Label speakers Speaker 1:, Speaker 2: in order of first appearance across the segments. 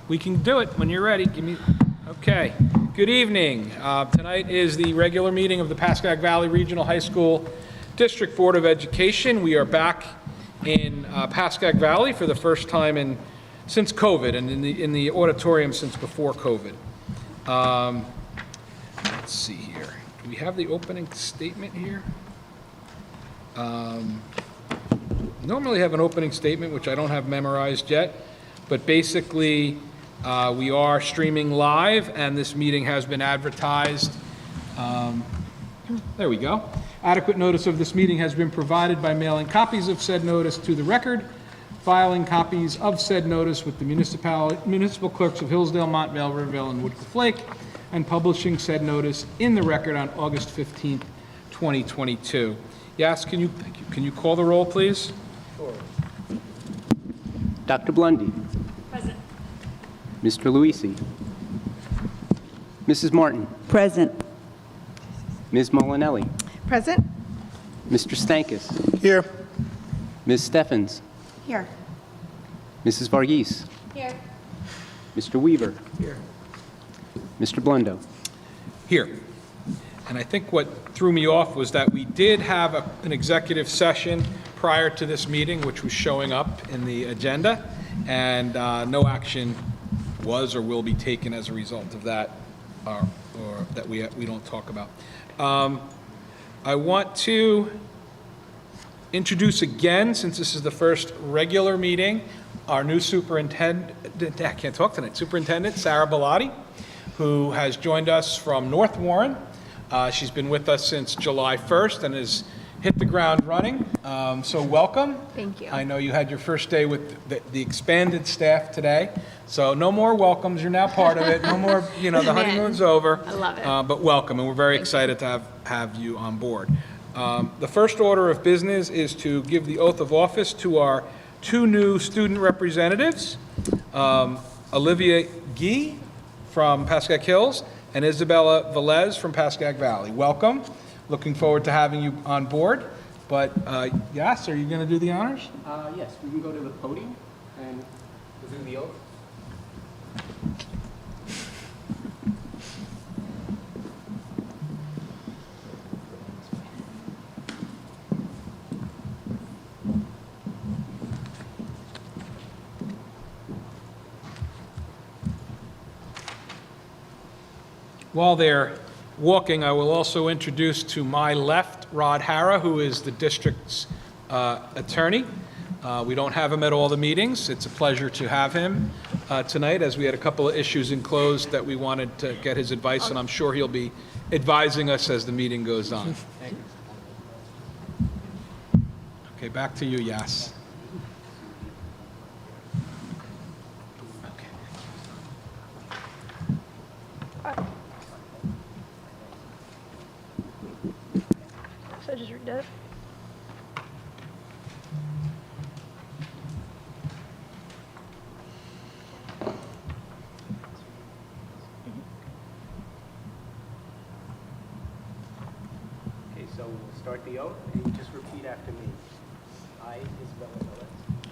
Speaker 1: We can do it when you're ready. Okay. Good evening. Tonight is the regular meeting of the Pascack Valley Regional High School District Board of Education. We are back in Pascack Valley for the first time since COVID, and in the auditorium since before COVID. Let's see here. Do we have the opening statement here? Normally have an opening statement, which I don't have memorized yet, but basically we are streaming live, and this meeting has been advertised. There we go. Adequate notice of this meeting has been provided by mailing copies of said notice to the record, filing copies of said notice with the municipal clerks of Hillsdale, Montvale, Riverville, and Woodcliff Lake, and publishing said notice in the record on August 15th, 2022. Yes, can you call the roll, please?
Speaker 2: Sure. Dr. Blundy.
Speaker 3: Present.
Speaker 2: Mr. Luisi. Mrs. Martin.
Speaker 4: Present.
Speaker 2: Ms. Molinelli.
Speaker 4: Present.
Speaker 2: Mr. Stankus.
Speaker 5: Here.
Speaker 2: Ms. Steffens.
Speaker 4: Here.
Speaker 2: Mrs. Varghese.
Speaker 3: Here.
Speaker 2: Mr. Weaver.
Speaker 1: Here.
Speaker 2: Mr. Blundo.
Speaker 1: Here. And I think what threw me off was that we did have an executive session prior to this meeting, which was showing up in the agenda, and no action was or will be taken as a result of that, or that we don't talk about. I want to introduce again, since this is the first regular meeting, our new superintendent, I can't talk tonight, Superintendent Sarah Bellotti, who has joined us from North Warren. She's been with us since July 1st and has hit the ground running. So welcome.
Speaker 3: Thank you.
Speaker 1: I know you had your first day with the expanded staff today. So no more welcomes. You're now part of it. No more, the honeymoon's over.
Speaker 3: I love it.
Speaker 1: But welcome, and we're very excited to have you on board. The first order of business is to give the oath of office to our two new student representatives, Olivia Gee from Pascack Hills and Isabella Velez from Pascack Valley. Welcome. Looking forward to having you on board. But Yas, are you going to do the honors?
Speaker 2: Yes, we can go to the podium and do the oath.
Speaker 1: While they're walking, I will also introduce to my left Rod Hara, who is the district's attorney. We don't have him at all the meetings. It's a pleasure to have him tonight, as we had a couple of issues in closed that we wanted to get his advice, and I'm sure he'll be advising us as the meeting goes on. Thank you. Okay, back to you, Yas.
Speaker 3: So I just read it.
Speaker 2: Okay, so we'll start the oath, and you just repeat after me. I, Isabella Velez,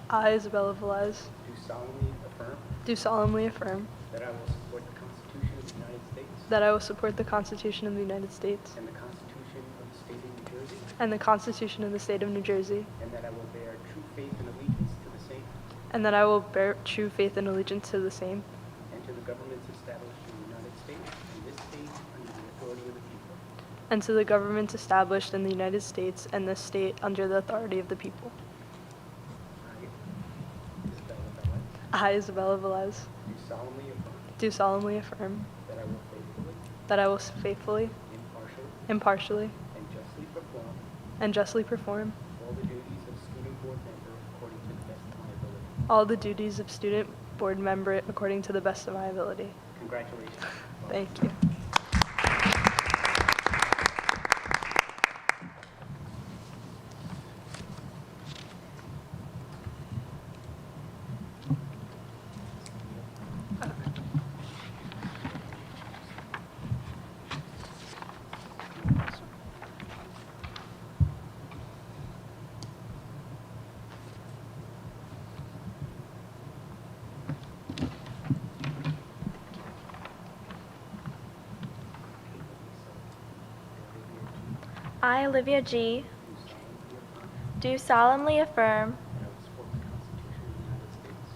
Speaker 3: I, Isabella Velez,
Speaker 2: do solemnly affirm
Speaker 3: do solemnly affirm
Speaker 2: that I will support the Constitution of the United States
Speaker 3: that I will support the Constitution of the United States
Speaker 2: and the Constitution of the State of New Jersey,
Speaker 3: and the Constitution of the State of New Jersey,
Speaker 2: and that I will bear true faith and allegiance to the same
Speaker 3: and that I will bear true faith and allegiance to the same,
Speaker 2: and to the governments established in the United States and this state under the authority of the people.
Speaker 3: and to the governments established in the United States and this state under the authority of the people.
Speaker 2: I, Isabella Velez,
Speaker 3: I, Isabella Velez,
Speaker 2: do solemnly affirm
Speaker 3: do solemnly affirm
Speaker 2: that I will faithfully,
Speaker 3: impartially,
Speaker 2: impartially,
Speaker 3: and justly perform
Speaker 2: all the duties of student board member according to the best of my ability.
Speaker 3: all the duties of student board member according to the best of my ability.
Speaker 2: Congratulations.
Speaker 3: Thank you. I, Olivia G., do solemnly affirm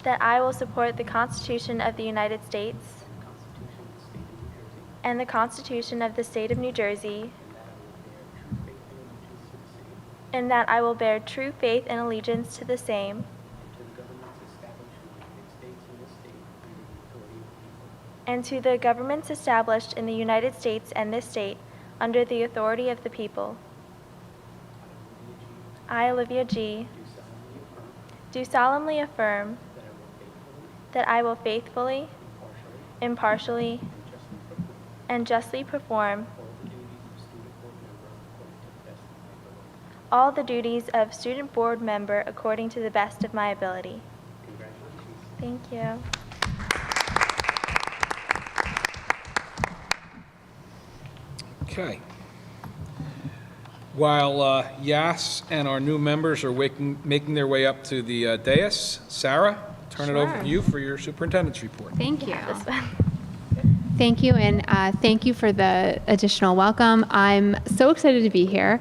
Speaker 3: that I will support the Constitution of the United States and the Constitution of the State of New Jersey, and that I will bear true faith and allegiance to the same and to the governments established in the United States and this state under the authority of the people. I, Olivia G., do solemnly affirm that I will faithfully, impartially, and justly perform all the duties of student board member according to the best of my ability. Thank you.
Speaker 1: Okay. While Yas and our new members are making their way up to the dais, Sarah, turn it over
Speaker 4: Sure.
Speaker 1: to you for your superintendent's report.
Speaker 4: Thank you.
Speaker 3: This one.
Speaker 4: Thank you, and thank you for the additional welcome. I'm so excited to be here.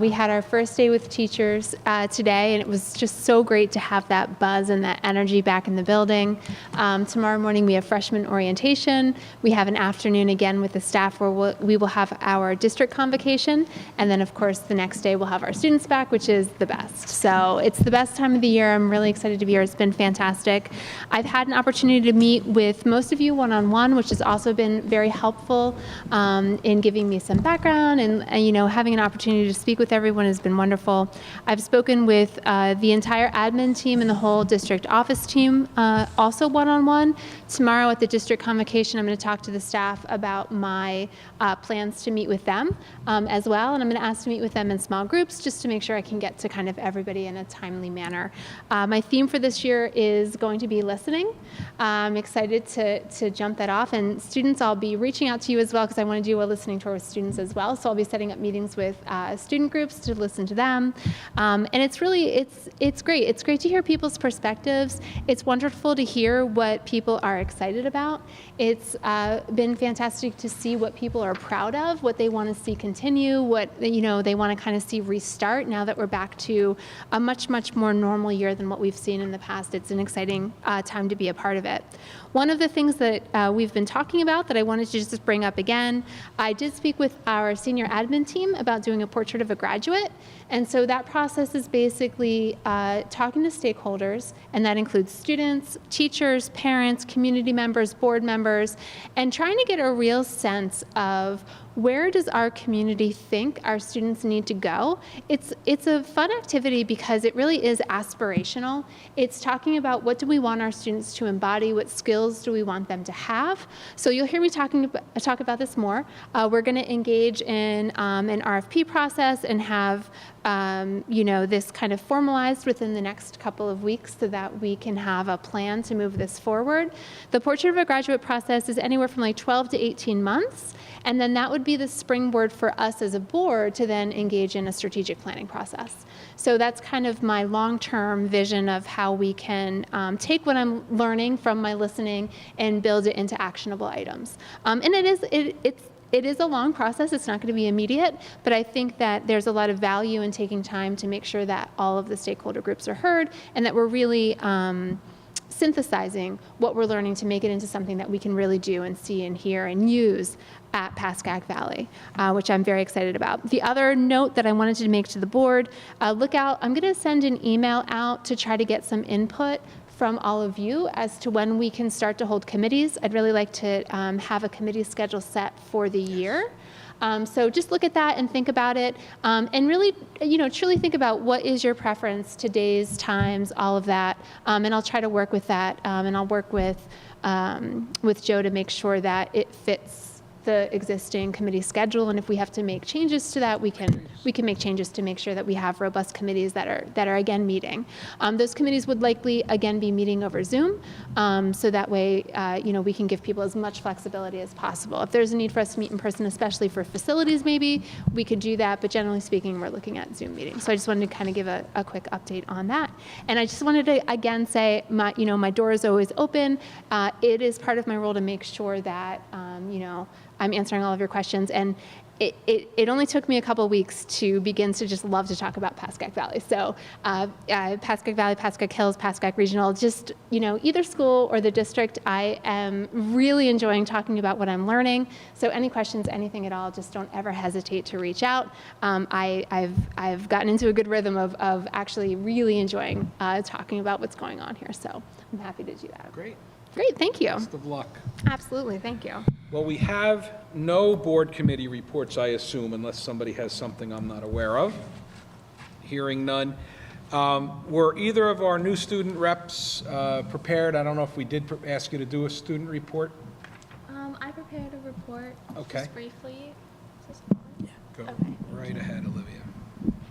Speaker 4: We had our first day with teachers today, and it was just so great to have that buzz and that energy back in the building. Tomorrow morning we have freshman orientation. We have an afternoon again with the staff where we will have our district convocation, and then of course the next day we'll have our students back, which is the best. So it's the best time of the year. I'm really excited to be here. It's been fantastic. I've had an opportunity to meet with most of you one-on-one, which has also been very helpful in giving me some background and having an opportunity to speak with everyone has been wonderful. I've spoken with the entire admin team and the whole district office team also one-on-one. Tomorrow at the district convocation, I'm going to talk to the staff about my plans to meet with them as well, and I'm going to ask to meet with them in small groups just to make sure I can get to kind of everybody in a timely manner. My theme for this year is going to be listening. I'm excited to jump that off, and students, I'll be reaching out to you as well because I want to do a listening tour with students as well, so I'll be setting up meetings with student groups to listen to them, and it's great. It's great to hear people's perspectives. It's wonderful to hear what people are excited about. It's been fantastic to see what people are proud of, what they want to see continue, what they want to kind of see restart now that we're back to a much more normal year than what we've seen in the past. It's an exciting time to be a part of it. One of the things that we've been talking about that I wanted to just bring up again, I did speak with our senior admin team about doing a portrait of a graduate. And so that process is basically talking to stakeholders, and that includes students, teachers, parents, community members, board members, and trying to get a real sense of where does our community think our students need to go? It's a fun activity because it really is aspirational. It's talking about what do we want our students to embody, what skills do we want them to have. So you'll hear me talk about this more. We're going to engage in an RFP process and have this kind of formalized within the next couple of weeks so that we can have a plan to move this forward. The Portrait of a Graduate process is anywhere from like 12 to 18 months, and then that would be the springboard for us as a board to then engage in a strategic planning process. So that's kind of my long-term vision of how we can take what I'm learning from my listening and build it into actionable items. And it is a long process. It's not going to be immediate, but I think that there's a lot of value in taking time to make sure that all of the stakeholder groups are heard and that we're really synthesizing what we're learning to make it into something that we can really do and see and hear and use at Pascack Valley, which I'm very excited about. The other note that I wanted to make to the board, look out, I'm going to send an email out to try to get some input from all of you as to when we can start to hold committees. I'd really like to have a committee schedule set for the year. So just look at that and think about it, and really, truly think about what is your preference to days, times, all of that, and I'll try to work with that, and I'll work with Joe to make sure that it fits the existing committee schedule, and if we have to make changes to that, we can make changes to make sure that we have robust committees that are again meeting. Those committees would likely again be meeting over Zoom, so that way we can give people as much flexibility as possible. If there's a need for us to meet in person, especially for facilities, maybe we could do that. But generally speaking, we're looking at Zoom meetings. So I just wanted to kind of give a quick update on that. And I just wanted to again say my door is always open. It is part of my role to make sure that I'm answering all of your questions. And it only took me a couple weeks to begin to just love to talk about Pascack Valley. So Pascack Valley, Pascack Hills, Pascack Regional, just, either school or the district, I am really enjoying talking about what I'm learning. So any questions, anything at all, just don't ever hesitate to reach out. I've gotten into a good rhythm of actually really enjoying talking about what's going on here. So I'm happy to do that.
Speaker 1: Great.
Speaker 4: Great, thank you.
Speaker 1: Best of luck.
Speaker 4: Absolutely, thank you.
Speaker 1: Well, we have no board committee reports, I assume, unless somebody has something I'm not aware of. Hearing none. Were either of our new student reps prepared? I don't know if we did ask you to do a student report.
Speaker 3: I prepared a report.
Speaker 1: Okay.
Speaker 3: Just briefly. Is this on?
Speaker 1: Go
Speaker 3: Okay.
Speaker 1: right ahead, Olivia.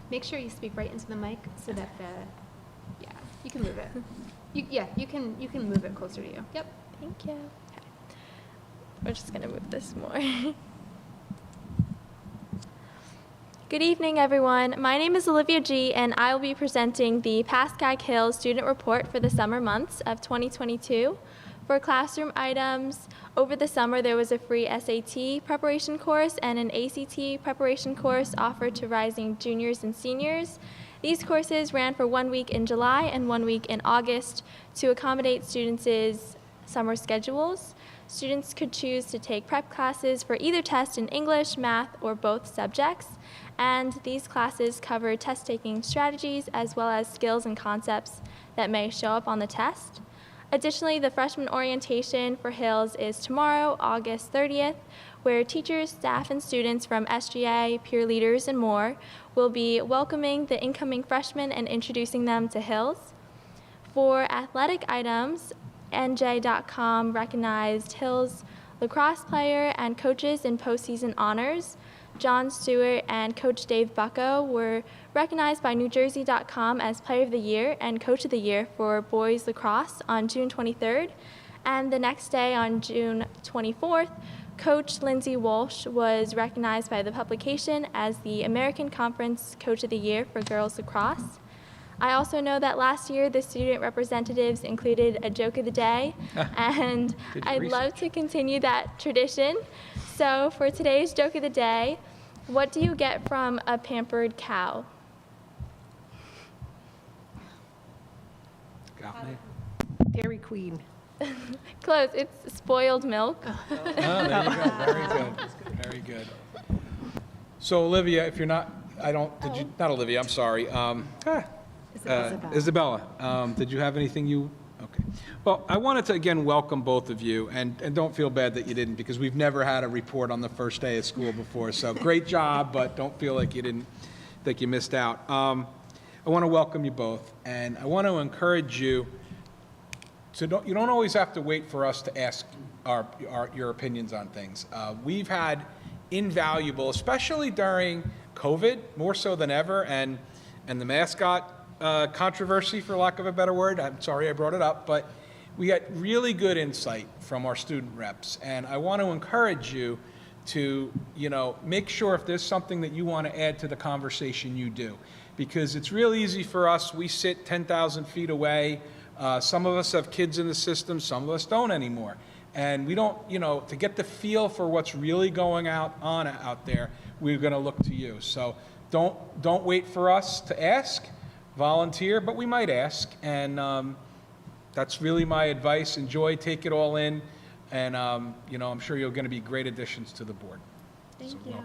Speaker 4: Make sure you speak right into the mic so that you can move it. You can move it closer to you. Yep.
Speaker 3: Thank you. Okay. We're just going to move this more. Good evening, everyone. My name is Olivia G., and I will be presenting the Pascack Hills Student Report for the summer months of 2022. For classroom items, over the summer there was a free SAT preparation course and an ACT preparation course offered to rising juniors and seniors. These courses ran for 1 week in July and 1 week in August to accommodate students' summer schedules. Students could choose to take prep classes for either test in English, math, or both subjects, and these classes cover test-taking strategies as well as skills and concepts that may show up on the test. Additionally, the freshman orientation for Hills is tomorrow, August 30th, where teachers, staff, and students from SGA, peer leaders, and more will be welcoming the incoming freshmen and introducing them to Hills. For athletic items, NJ.com recognized Hills lacrosse player and coaches in postseason honors. John Stewart and Coach Dave Bucko were recognized by NewJersey.com as Player of the Year and Coach of the Year for boys lacrosse on June 23rd. And the next day, on June 24th, Coach Lindsay Walsh was recognized by the publication as the American Conference Coach of the Year for girls lacrosse. I also know that last year the student representatives included a joke of the day, and I'd love to continue that tradition. So for today's joke of the day, what do you get from a pampered cow?
Speaker 1: Got me?
Speaker 5: Dairy Queen.
Speaker 3: Close, it's spoiled milk.
Speaker 1: Oh, there you go. Very good. Very good. So Olivia, if you're not, not Olivia, I'm sorry. Isabella, did you have anything you, okay. Well, I wanted to again welcome both of you, and don't feel bad that you didn't, because we've never had a report on the first day of school before, so great job, but don't feel like you missed out. I want to welcome you both, and I want to encourage you to you don't always have to wait for us to ask your opinions on things. We've had invaluable, especially during COVID, more so than ever, and the mascot controversy, for lack of a better word. I'm sorry I brought it up, but we got really good insight from our student reps, and I want to encourage you to, make sure if there's something that you want to add to the conversation, you do, because it's real easy for us. We sit 10,000 feet away. Some of us have kids in the system, some of us don't anymore, and we don't, to get the feel for what's really going on out there, we're going to look to you. So don't wait for us to ask. Volunteer, but we might ask, and that's really my advice. Enjoy, take it all in, and I'm sure you're going to be great additions to the board.
Speaker 3: Thank you.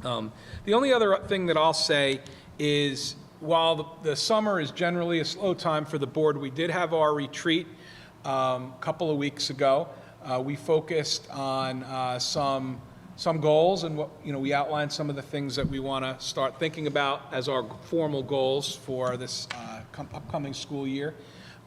Speaker 1: Welcome. The only other thing that I'll say is, while the summer is generally a slow time for the board, we did have our retreat a couple of weeks ago. We focused on some goals, and we outlined some of the things that we want to start thinking about as our formal goals for this upcoming school year.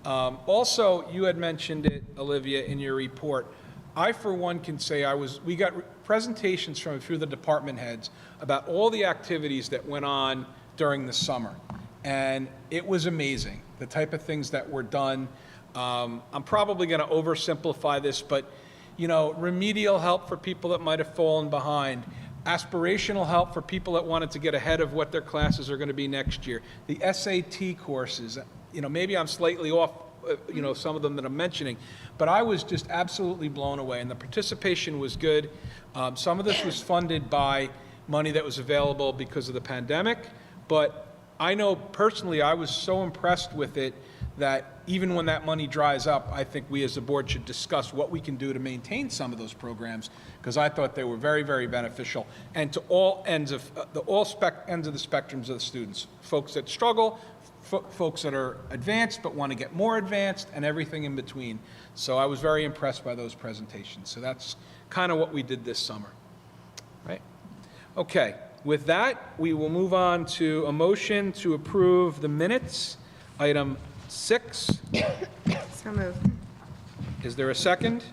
Speaker 1: Also, you had mentioned it, Olivia, in your report. I, for one, can say we got presentations from a few of the department heads about all the activities that went on during the summer, and it was amazing, the type of things that were done. I'm probably going to oversimplify this, but remedial help for people that might have fallen behind, aspirational help for people that wanted to get ahead of what their classes are going to be next year, the SAT courses. Maybe I'm slightly off some of them that I'm mentioning. But I was just absolutely blown away, and the participation was good. Some of this was funded by money that was available because of the pandemic, but I know personally I was so impressed with it that even when that money dries up, I think we as a board should discuss what we can do to maintain some of those programs, because I thought they were very, very beneficial, and to all ends of the spectrums of the students, folks that struggle, folks that are advanced but want to get more advanced, and everything in between. So I was very impressed by those presentations. So that's kind of what we did this summer, right? Okay, with that, we will move on to a motion to approve the minutes, item 6.
Speaker 5: So moved.
Speaker 1: Is there a second?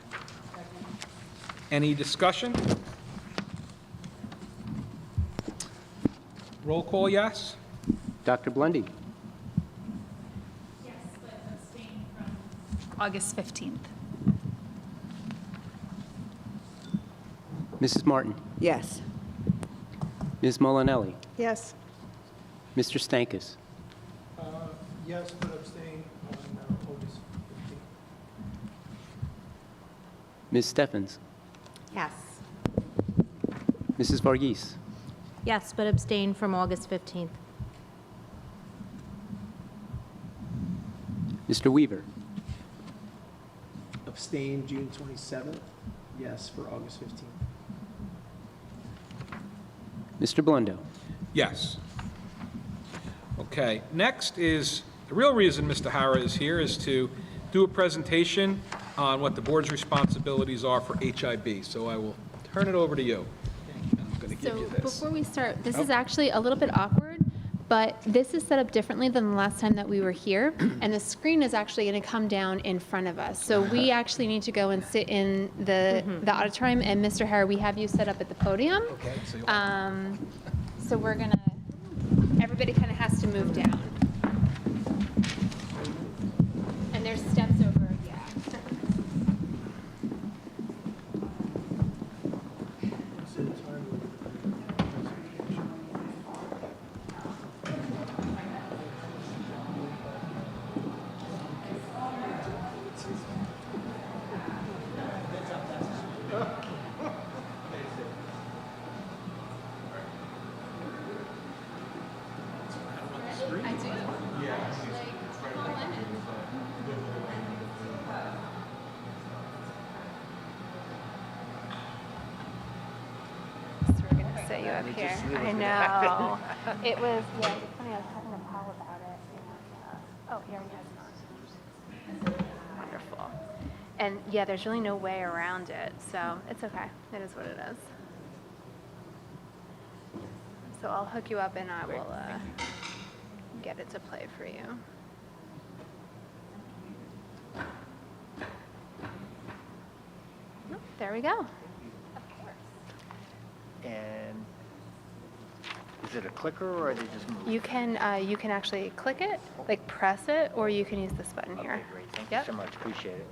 Speaker 1: Any discussion? Roll call, yes?
Speaker 2: Dr. Blundy?
Speaker 6: Yes, but abstain from August 15th.
Speaker 2: Mrs. Martin?
Speaker 5: Yes.
Speaker 2: Ms. Molinelli?
Speaker 5: Yes.
Speaker 2: Mr. Stankus?
Speaker 7: Yes, but abstain on August 15th.
Speaker 2: Ms. Steffens?
Speaker 5: Yes.
Speaker 2: Mrs. Varghese?
Speaker 8: Yes, but abstain from August 15th.
Speaker 2: Mr. Weaver?
Speaker 7: Abstain June 27th, yes for August 15th.
Speaker 2: Mr. Blundo?
Speaker 1: Yes. Okay, next is, the real reason Mr. Hara is here is to do a presentation on what the board's responsibilities are for HIB. So I will turn it over to you. I'm going to give
Speaker 4: So
Speaker 1: you this.
Speaker 4: before we start, this is actually a little bit awkward, but this is set up differently than the last time that we were here, and the screen is actually going to come down in front of us. So we actually need to go and sit in the auditorium, and Mr. Hara, we have you set up at the podium.
Speaker 1: Okay, so you'll-
Speaker 4: So we're gonna, everybody kind of has to move down. And there's steps over, yeah. I do. Like, call in and- So we're gonna set you up here. I know. It was, yeah, it's funny, I was talking to Paul about it. And, oh, here he is. Wonderful. And yeah, there's really no way around it, so it's okay. It is what it is. So I'll hook you up and I will get it to play for you. Oh, there we go.
Speaker 9: And is it a clicker or are they just move?
Speaker 4: You can actually click it, like press it, or you can use this button here.
Speaker 9: Okay, great. Thank
Speaker 4: Yep.
Speaker 9: you so much. Appreciate it.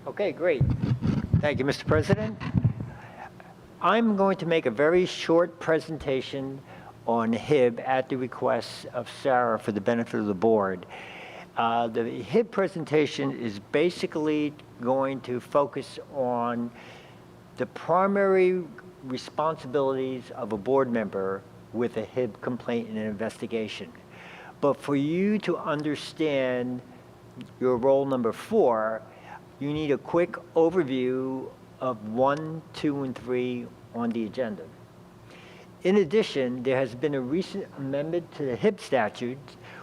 Speaker 9: Okay, great. Thank you, Mr. President. I'm going to make a very short presentation on HIB at the request of Sarah for the benefit of the board. The HIB presentation is basically going to focus on the primary responsibilities of a board member with a HIB complaint and an investigation. But for you to understand your role number 4, you need a quick overview of 1, 2, and 3 on the agenda. In addition, there has been a recent amendment to the HIB statute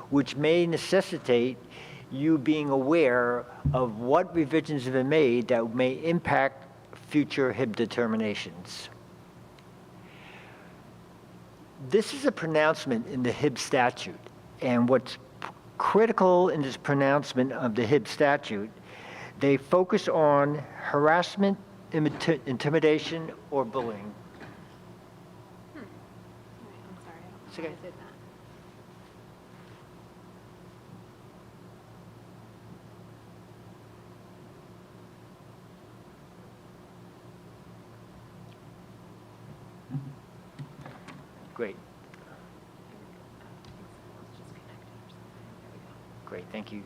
Speaker 9: which may necessitate you being aware of what revisions have been made that may impact future HIB determinations. This is a pronouncement in the HIB statute, and what's critical in this pronouncement of the HIB statute, they focus on harassment, intimidation, or bullying.
Speaker 4: I'm sorry, I
Speaker 9: It's
Speaker 4: don't know
Speaker 9: okay.
Speaker 4: why I did that.
Speaker 9: Great. Great, thank you.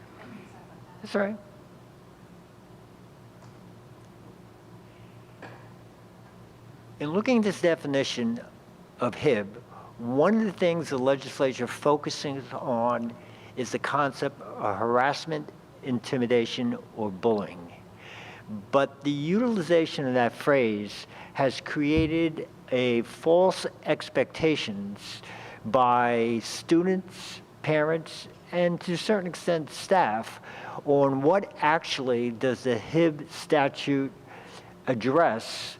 Speaker 9: That's all right. In looking at this definition of HIB, one of the things the legislature focuses on is the concept of harassment, intimidation, or bullying. But the utilization of that phrase has created a false expectations by students, parents, and to a certain extent staff on what actually does the HIB statute address,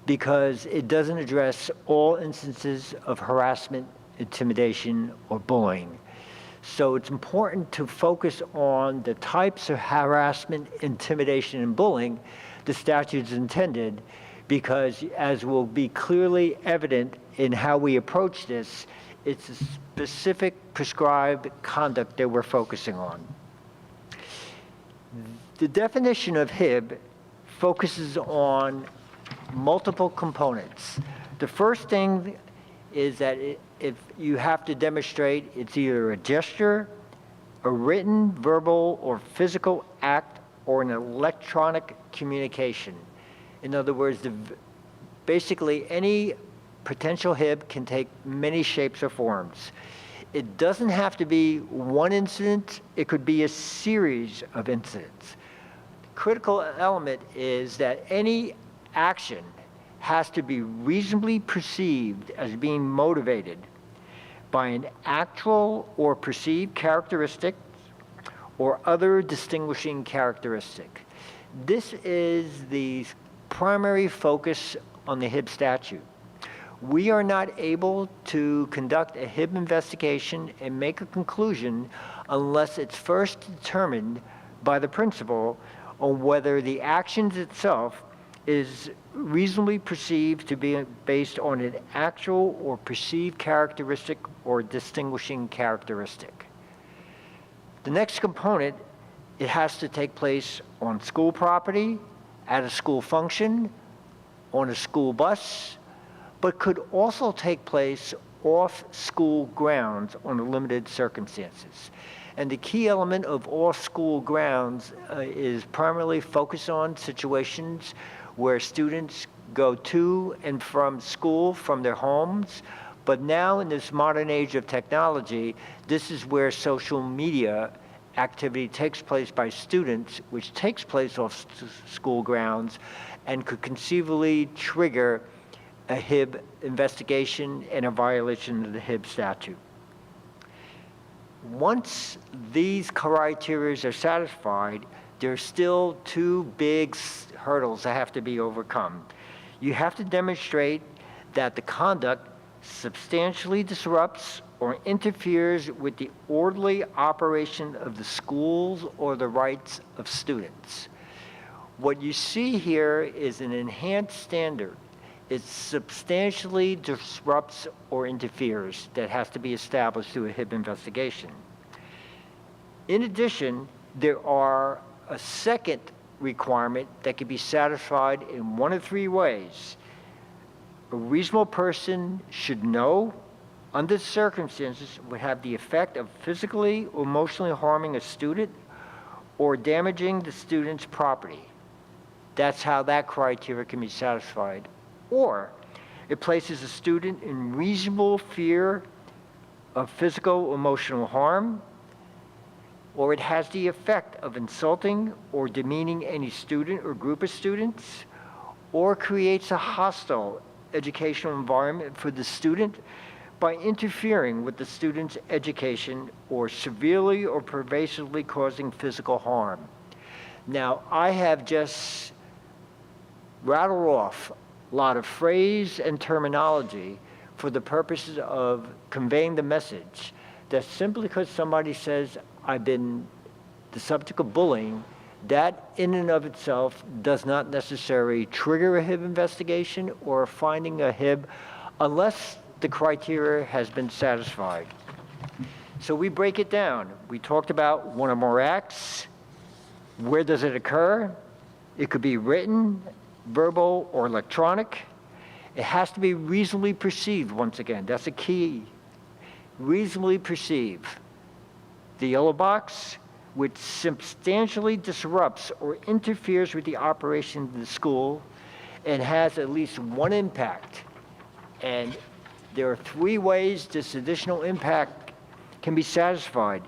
Speaker 9: because it doesn't address all instances of harassment, intimidation, or bullying. So it's important to focus on the types of harassment, intimidation, and bullying the statute is intended, because as will be clearly evident in how we approach this, it's a specific prescribed conduct that we're focusing on. The definition of HIB focuses on multiple components. The first thing is that if you have to demonstrate it's either a gesture, a written, verbal, or physical act, or an electronic communication. In other words, basically any potential HIB can take many shapes or forms. It doesn't have to be one incident, it could be a series of incidents. The critical element is that any action has to be reasonably perceived as being motivated by an actual or perceived characteristic or other distinguishing characteristic. This is the primary focus on the HIB statute. We are not able to conduct a HIB investigation and make a conclusion unless it's first determined by the principal on whether the actions itself is reasonably perceived to be based on an actual or perceived characteristic or distinguishing characteristic. The next component, it has to take place on school property, at a school function, on a school bus, but could also take place off school grounds under limited circumstances. And the key element of off school grounds is primarily focused on situations where students go to and from school from their homes. But now in this modern age of technology, this is where social media activity takes place by students, which takes place off school grounds and could conceivably trigger a HIB investigation and a violation of the HIB statute. Once these criteria are satisfied, there's still two big hurdles that have to be overcome. You have to demonstrate that the conduct substantially disrupts or interferes with the orderly operation of the schools or the rights of students. What you see here is an enhanced standard. It substantially disrupts or interferes that has to be established through a HIB investigation. In addition, there are a second requirement that can be satisfied in one of three ways. A reasonable person should know, under the circumstances, would have the effect of physically or emotionally harming a student or damaging the student's property. That's how that criteria can be satisfied. Or it places a student in reasonable fear of physical or emotional harm, or it has the effect of insulting or demeaning any student or group of students, or creates a hostile educational environment for the student by interfering with the student's education or severely or pervasively causing physical harm. Now, I have just rattled off a lot of phrase and terminology for the purposes of conveying the message that simply because somebody says, I've been the subject of bullying, that in and of itself does not necessarily trigger a HIB investigation or finding a HIB unless the criteria has been satisfied. So we break it down. We talked about one or more acts. Where does it occur? It could be written, verbal, or electronic. It has to be reasonably perceived, once again. That's a key. Reasonably perceived. The yellow box, which substantially disrupts or interferes with the operation of the school and has at least one impact. And there are 3 ways this additional impact can be satisfied.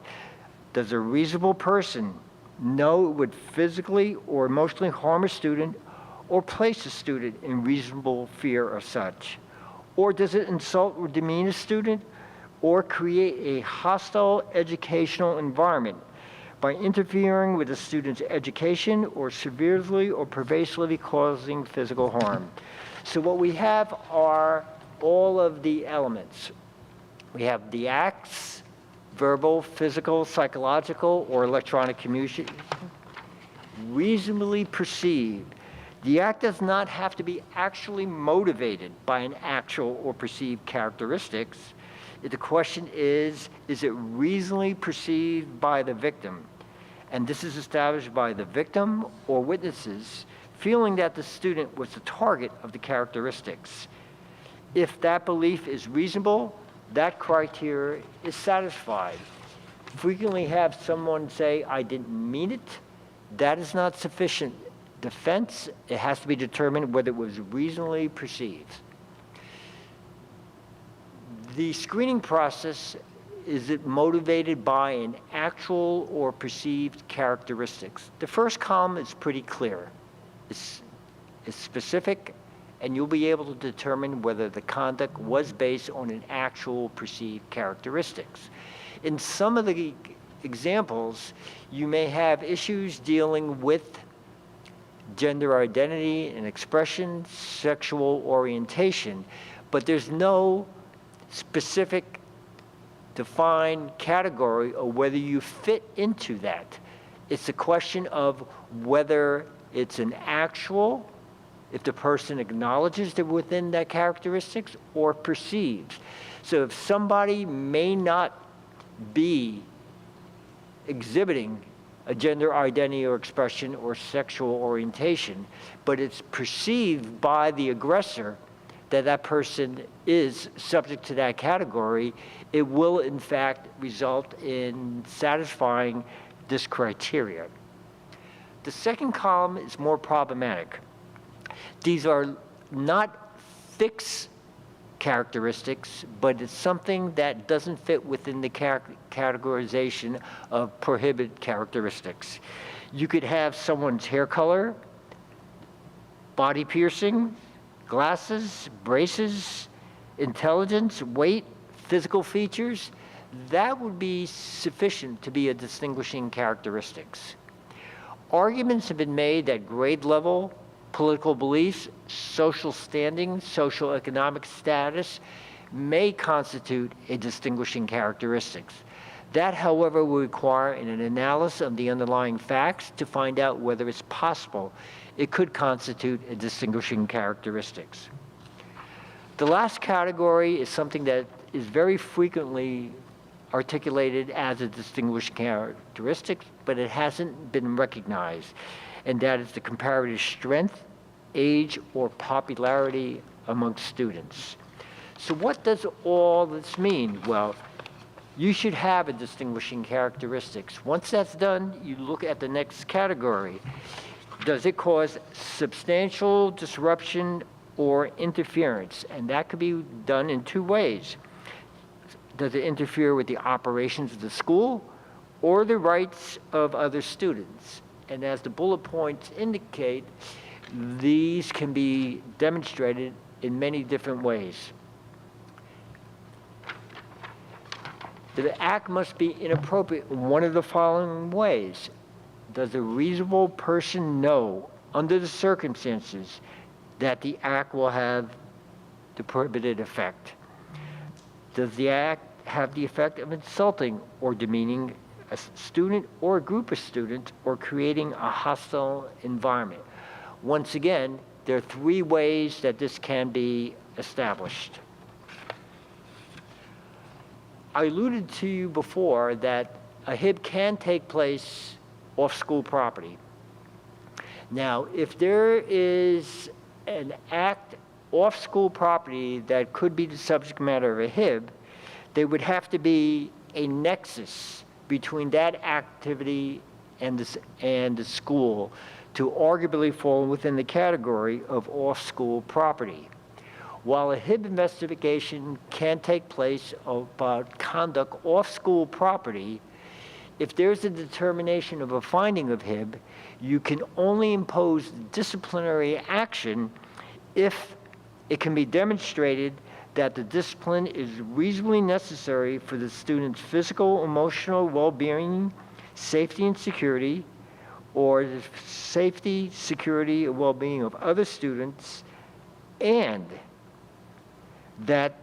Speaker 9: Does a reasonable person know it would physically or emotionally harm a student or place a student in reasonable fear of such? Or does it insult or demean a student or create a hostile educational environment by interfering with a student's education or severely or pervasively causing physical harm? So what we have are all of the elements. We have the acts, verbal, physical, psychological, or electronic communication. Reasonably perceived. The act does not have to be actually motivated by an actual or perceived characteristics. The question is it reasonably perceived by the victim? And this is established by the victim or witnesses feeling that the student was the target of the characteristics. If that belief is reasonable, that criteria is satisfied. Frequently have someone say, I didn't mean it. That is not sufficient defense. It has to be determined whether it was reasonably perceived. The screening process, is it motivated by an actual or perceived characteristics? The first column is pretty clear. It's specific, and you'll be able to determine whether the conduct was based on an actual perceived characteristics. In some of the examples, you may have issues dealing with gender identity and expression, sexual orientation, but there's no specific defined category of whether you fit into that. It's a question of whether it's an actual, if the person acknowledges they're within that characteristics, or perceives. So if somebody may not be exhibiting a gender identity or expression or sexual orientation, but it's perceived by the aggressor that that person is subject to that category, it will in fact result in satisfying this criteria. The second column is more problematic. These are not fixed characteristics, but it's something that doesn't fit within the categorization of prohibited characteristics. You could have someone's hair color, body piercing, glasses, braces, intelligence, weight, physical features. That would be sufficient to be a distinguishing characteristics. Arguments have been made that grade level, political beliefs, social standing, social economic status may constitute a distinguishing characteristics. That, however, will require an analysis of the underlying facts to find out whether it's possible it could constitute a distinguishing characteristics. The last category is something that is very frequently articulated as a distinguished characteristic, but it hasn't been recognized, and that is the comparative strength, age, or popularity amongst students. So what does all this mean? Well, you should have a distinguishing characteristics. Once that's done, you look at the next category. Does it cause substantial disruption or interference? And that could be done in 2 ways. Does it interfere with the operations of the school or the rights of other students? And as the bullet points indicate, these can be demonstrated in many different ways. The act must be inappropriate in one of the following ways. Does a reasonable person know, under the circumstances, that the act will have the prohibited effect? Does the act have the effect of insulting or demeaning a student or a group of students or creating a hostile environment? Once again, there are 3 ways that this can be established. I alluded to you before that a HIB can take place off school property. Now, if there is an act off-school property that could be the subject matter of a HIB, there would have to be a nexus between that activity and the school to arguably fall within the category of off-school property. While a HIB investigation can take place about conduct off-school property, if there's a determination of a finding of HIB, you can only impose disciplinary action if it can be demonstrated that the discipline is reasonably necessary for the student's physical, emotional well-being, safety and security, or the safety, security, or well-being of other students, and that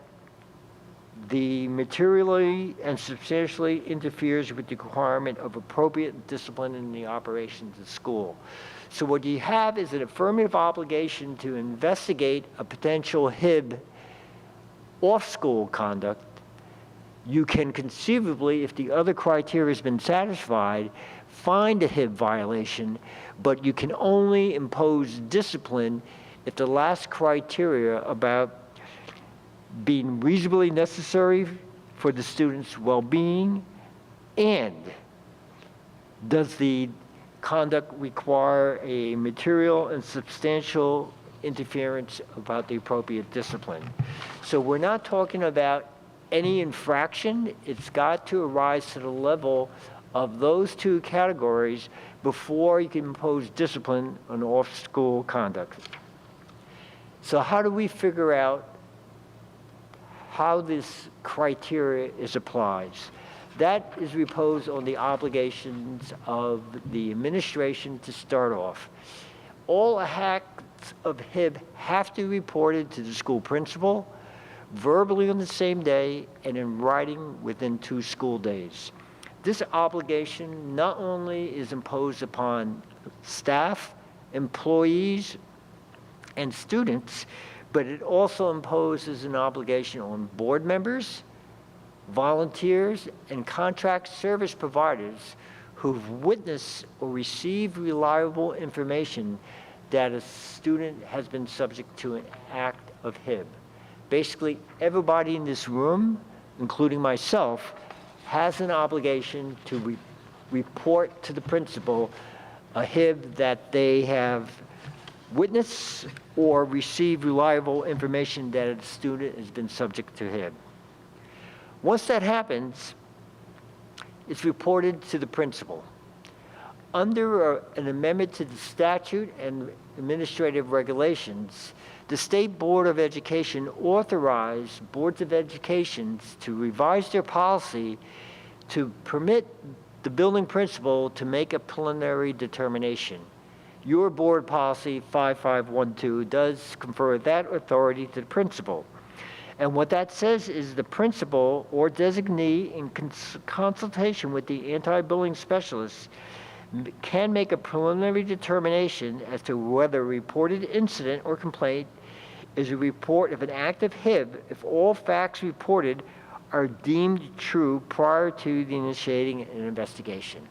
Speaker 9: the materially and substantially interferes with the requirement of appropriate discipline in the operations of school. So what you have is an affirmative obligation to investigate a potential HIB off-school conduct. You can conceivably, if the other criteria has been satisfied, find a HIB violation, but you can only impose discipline if the last criteria about being reasonably necessary for the student's well-being, and does the conduct require a material and substantial interference about the appropriate discipline. So we're not talking about any infraction. It's got to arise to the level of those two categories before you can impose discipline on off-school conduct. So how do we figure out how this criteria is applied? That is reposed on the obligations of the administration to start off. All acts of HIB have to be reported to the school principal, verbally on the same day, and in writing within 2 school days. This obligation not only is imposed upon staff, employees, and students, but it also imposes an obligation on board members, volunteers, and contract service providers who've witnessed or received reliable information that a student has been subject to an act of HIB. Basically, everybody in this room, including myself, has an obligation to report to the principal a HIB that they have witnessed or received reliable information that a student has been subject to HIB. Once that happens, it's reported to the principal. Under an amendment to the statute and administrative regulations, the State Board of Education authorized boards of education to revise their policy to permit the building principal to make a preliminary determination. Your board policy 5512 does confer that authority to the principal. And what that says is the principal or designee, in consultation with the anti-bullying specialist, can make a preliminary determination as to whether a reported incident or complaint is a report of an act of HIB if all facts reported are deemed true prior to the initiating an investigation.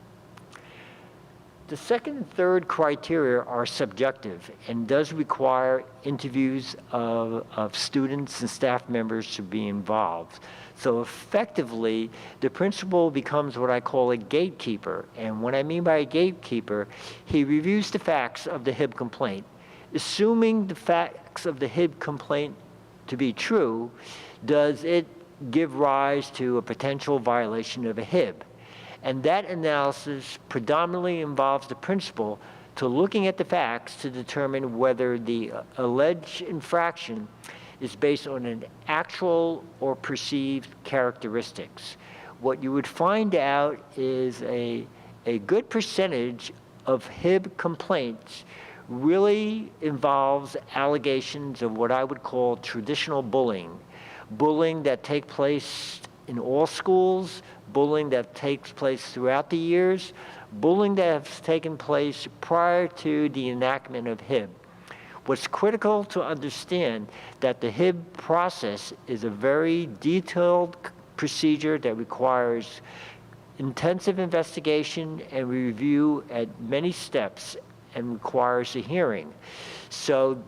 Speaker 9: The second and third criteria are subjective and does require interviews of students and staff members to be involved. So effectively, the principal becomes what I call a gatekeeper. And what I mean by a gatekeeper, he reviews the facts of the HIB complaint. Assuming the facts of the HIB complaint to be true, does it give rise to a potential violation of a HIB? And that analysis predominantly involves the principal to looking at the facts to determine whether the alleged infraction is based on an actual or perceived characteristics. What you would find out is a good percentage of HIB complaints really involves allegations of what I would call traditional bullying. Bullying that take place in all schools, bullying that takes place throughout the years, bullying that has taken place prior to the enactment of HIB. What's critical to understand that the HIB process is a very detailed procedure that requires intensive investigation and review at many steps and requires a hearing. So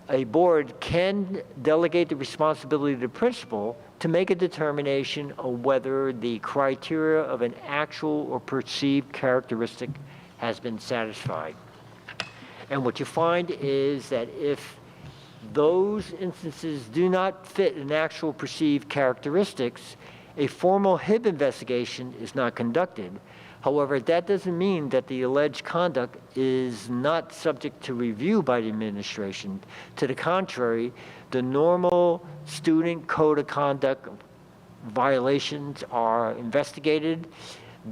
Speaker 9: a board can delegate the responsibility to the principal to make a determination of whether the criteria of an actual or perceived characteristic has been satisfied. And what you find is that if those instances do not fit an actual perceived characteristics, a formal HIB investigation is not conducted. However, that doesn't mean that the alleged conduct is not subject to review by the administration. To the contrary, the normal student code of conduct violations are investigated.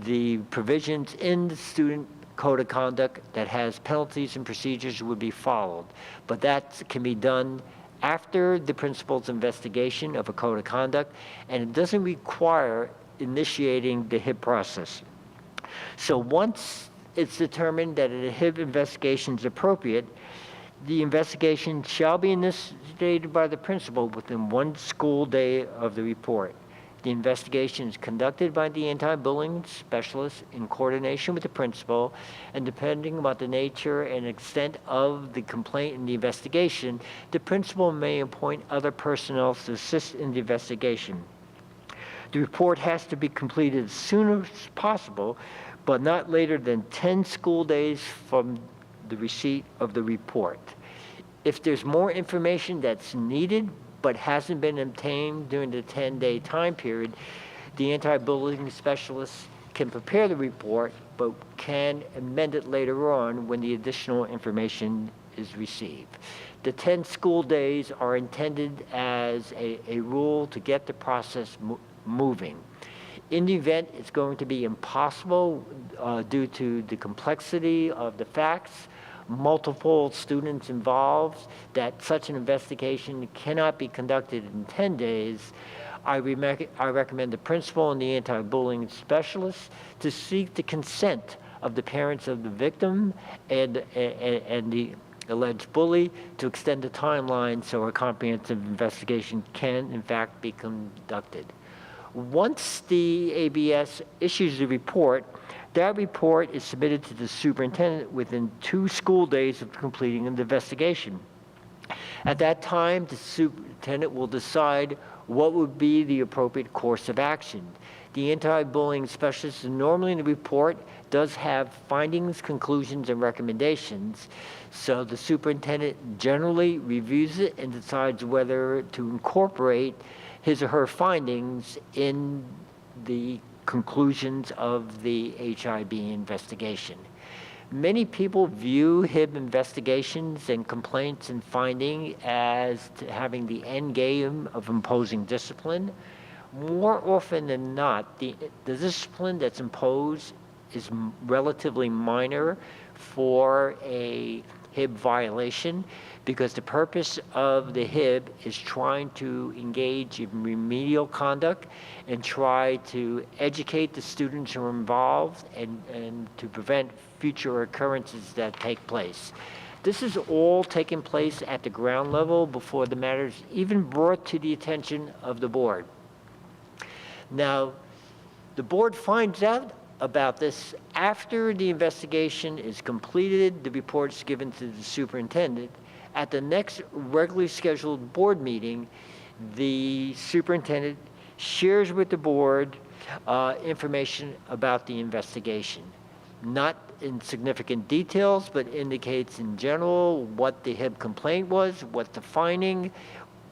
Speaker 9: The provisions in the student code of conduct that has penalties and procedures would be followed. But that can be done after the principal's investigation of a code of conduct, and it doesn't require initiating the HIB process. So once it's determined that a HIB investigation is appropriate, the investigation shall be initiated by the principal within 1 school day of the report. The investigation is conducted by the anti-bullying specialist in coordination with the principal, and depending on the nature and extent of the complaint and the investigation, the principal may appoint other personnel to assist in the investigation. The report has to be completed as soon as possible, but not later than 10 school days from the receipt of the report. If there's more information that's needed but hasn't been obtained during the 10-day time period, the anti-bullying specialist can prepare the report but can amend it later on when the additional information is received. The 10 school days are intended as a rule to get the process moving. In the event it's going to be impossible due to the complexity of the facts, multiple students involved, that such an investigation cannot be conducted in 10 days, I recommend the principal and the anti-bullying specialist to seek the consent of the parents of the victim and the alleged bully to extend the timeline so a comprehensive investigation can, in fact, be conducted. Once the ABS issues the report, that report is submitted to the superintendent within 2 school days of completing the investigation. At that time, the superintendent will decide what would be the appropriate course of action. The anti-bullying specialist normally in the report does have findings, conclusions, and recommendations. So the superintendent generally reviews it and decides whether to incorporate his or her findings in the conclusions of the HIB investigation. Many people view HIB investigations and complaints and finding as having the end game of imposing discipline. More often than not, the discipline that's imposed is relatively minor for a HIB violation, because the purpose of the HIB is trying to engage in remedial conduct and try to educate the students who are involved and to prevent future occurrences that take place. This is all taking place at the ground level before the matter is even brought to the attention of the board. Now, the board finds out about this after the investigation is completed, the report is given to the superintendent. At the next regularly scheduled board meeting, the superintendent shares with the board information about the investigation. Not in significant details, but indicates in general what the HIB complaint was, what the finding,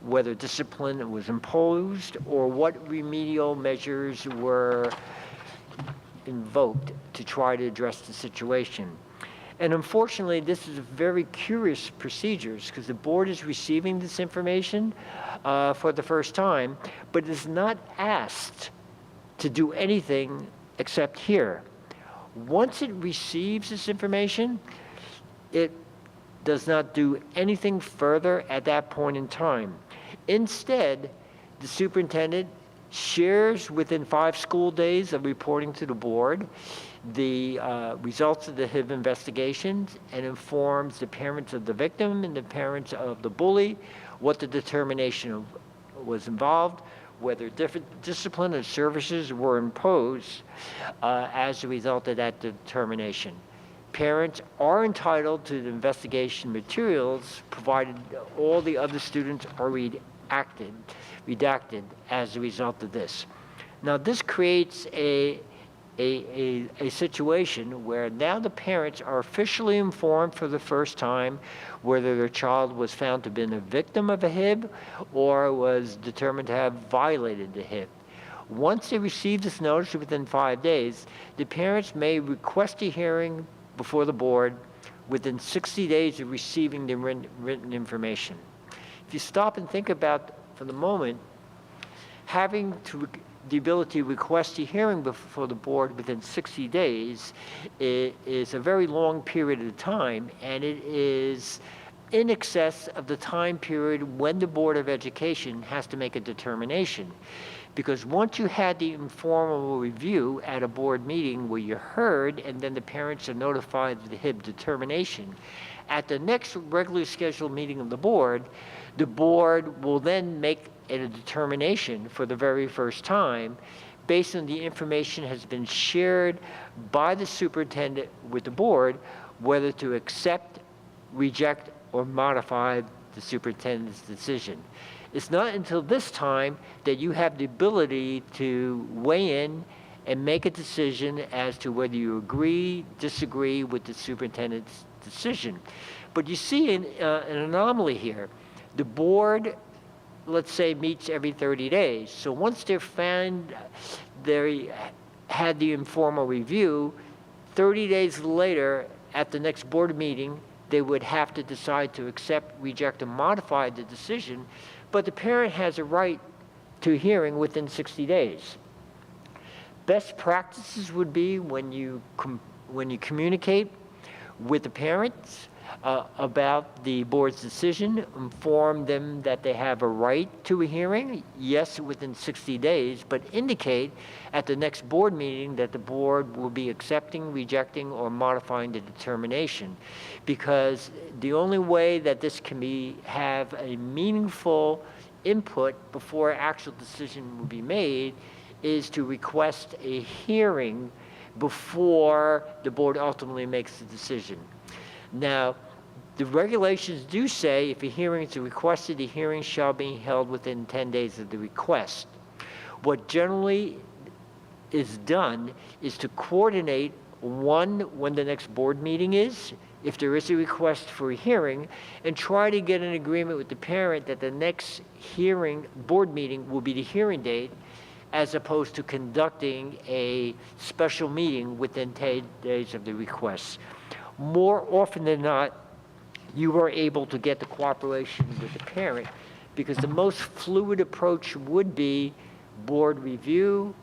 Speaker 9: whether discipline was imposed, or what remedial measures were invoked to try to address the situation. And unfortunately, this is a very curious procedure because the board is receiving this information for the first time, but is not asked to do anything except hear. Once it receives this information, it does not do anything further at that point in time. Instead, the superintendent shares within 5 school days of reporting to the board the results of the HIB investigations and informs the parents of the victim and the parents of the bully what the determination was involved, whether different discipline and services were imposed as a result of that determination. Parents are entitled to the investigation materials, provided all the other students are redacted as a result of this. Now, this creates a situation where now the parents are officially informed for the first time whether their child was found to have been a victim of a HIB or was determined to have violated the HIB. Once they receive this notice within 5 days, the parents may request a hearing before the board within 60 days of receiving the written information. If you stop and think about for the moment, having the ability to request a hearing before the board within 60 days is a very long period of time, and it is in excess of the time period when the Board of Education has to make a determination. Because once you had the informal review at a board meeting where you heard and then the parents are notified of the HIB determination, at the next regularly scheduled meeting of the board will then make a determination for the very first time based on the information has been shared by the superintendent with the board, whether to accept, reject, or modify the superintendent's decision. It's not until this time that you have the ability to weigh in and make a decision as to whether you agree, disagree with the superintendent's decision. But you see an anomaly here. The board, let's say, meets every 30 days. So once they're found, they had the informal review, 30 days later, at the next board meeting, they would have to decide to accept, reject, or modify the decision, but the parent has a right to hearing within 60 days. Best practices would be when you communicate with the parents about the board's decision, inform them that they have a right to a hearing, yes, within 60 days, but indicate at the next board meeting that the board will be accepting, rejecting, or modifying the determination. Because the only way that this can have a meaningful input before actual decision will be made is to request a hearing before the board ultimately makes the decision. Now, the regulations do say if a hearing is requested, the hearing shall be held within 10 days of the request. What generally is done is to coordinate when the next board meeting is, if there is a request for a hearing, and try to get an agreement with the parent that the next board meeting will be the hearing date, as opposed to conducting a special meeting within 10 days of the request. More often than not, you are able to get the cooperation with the parent, because the most fluid approach would be board review,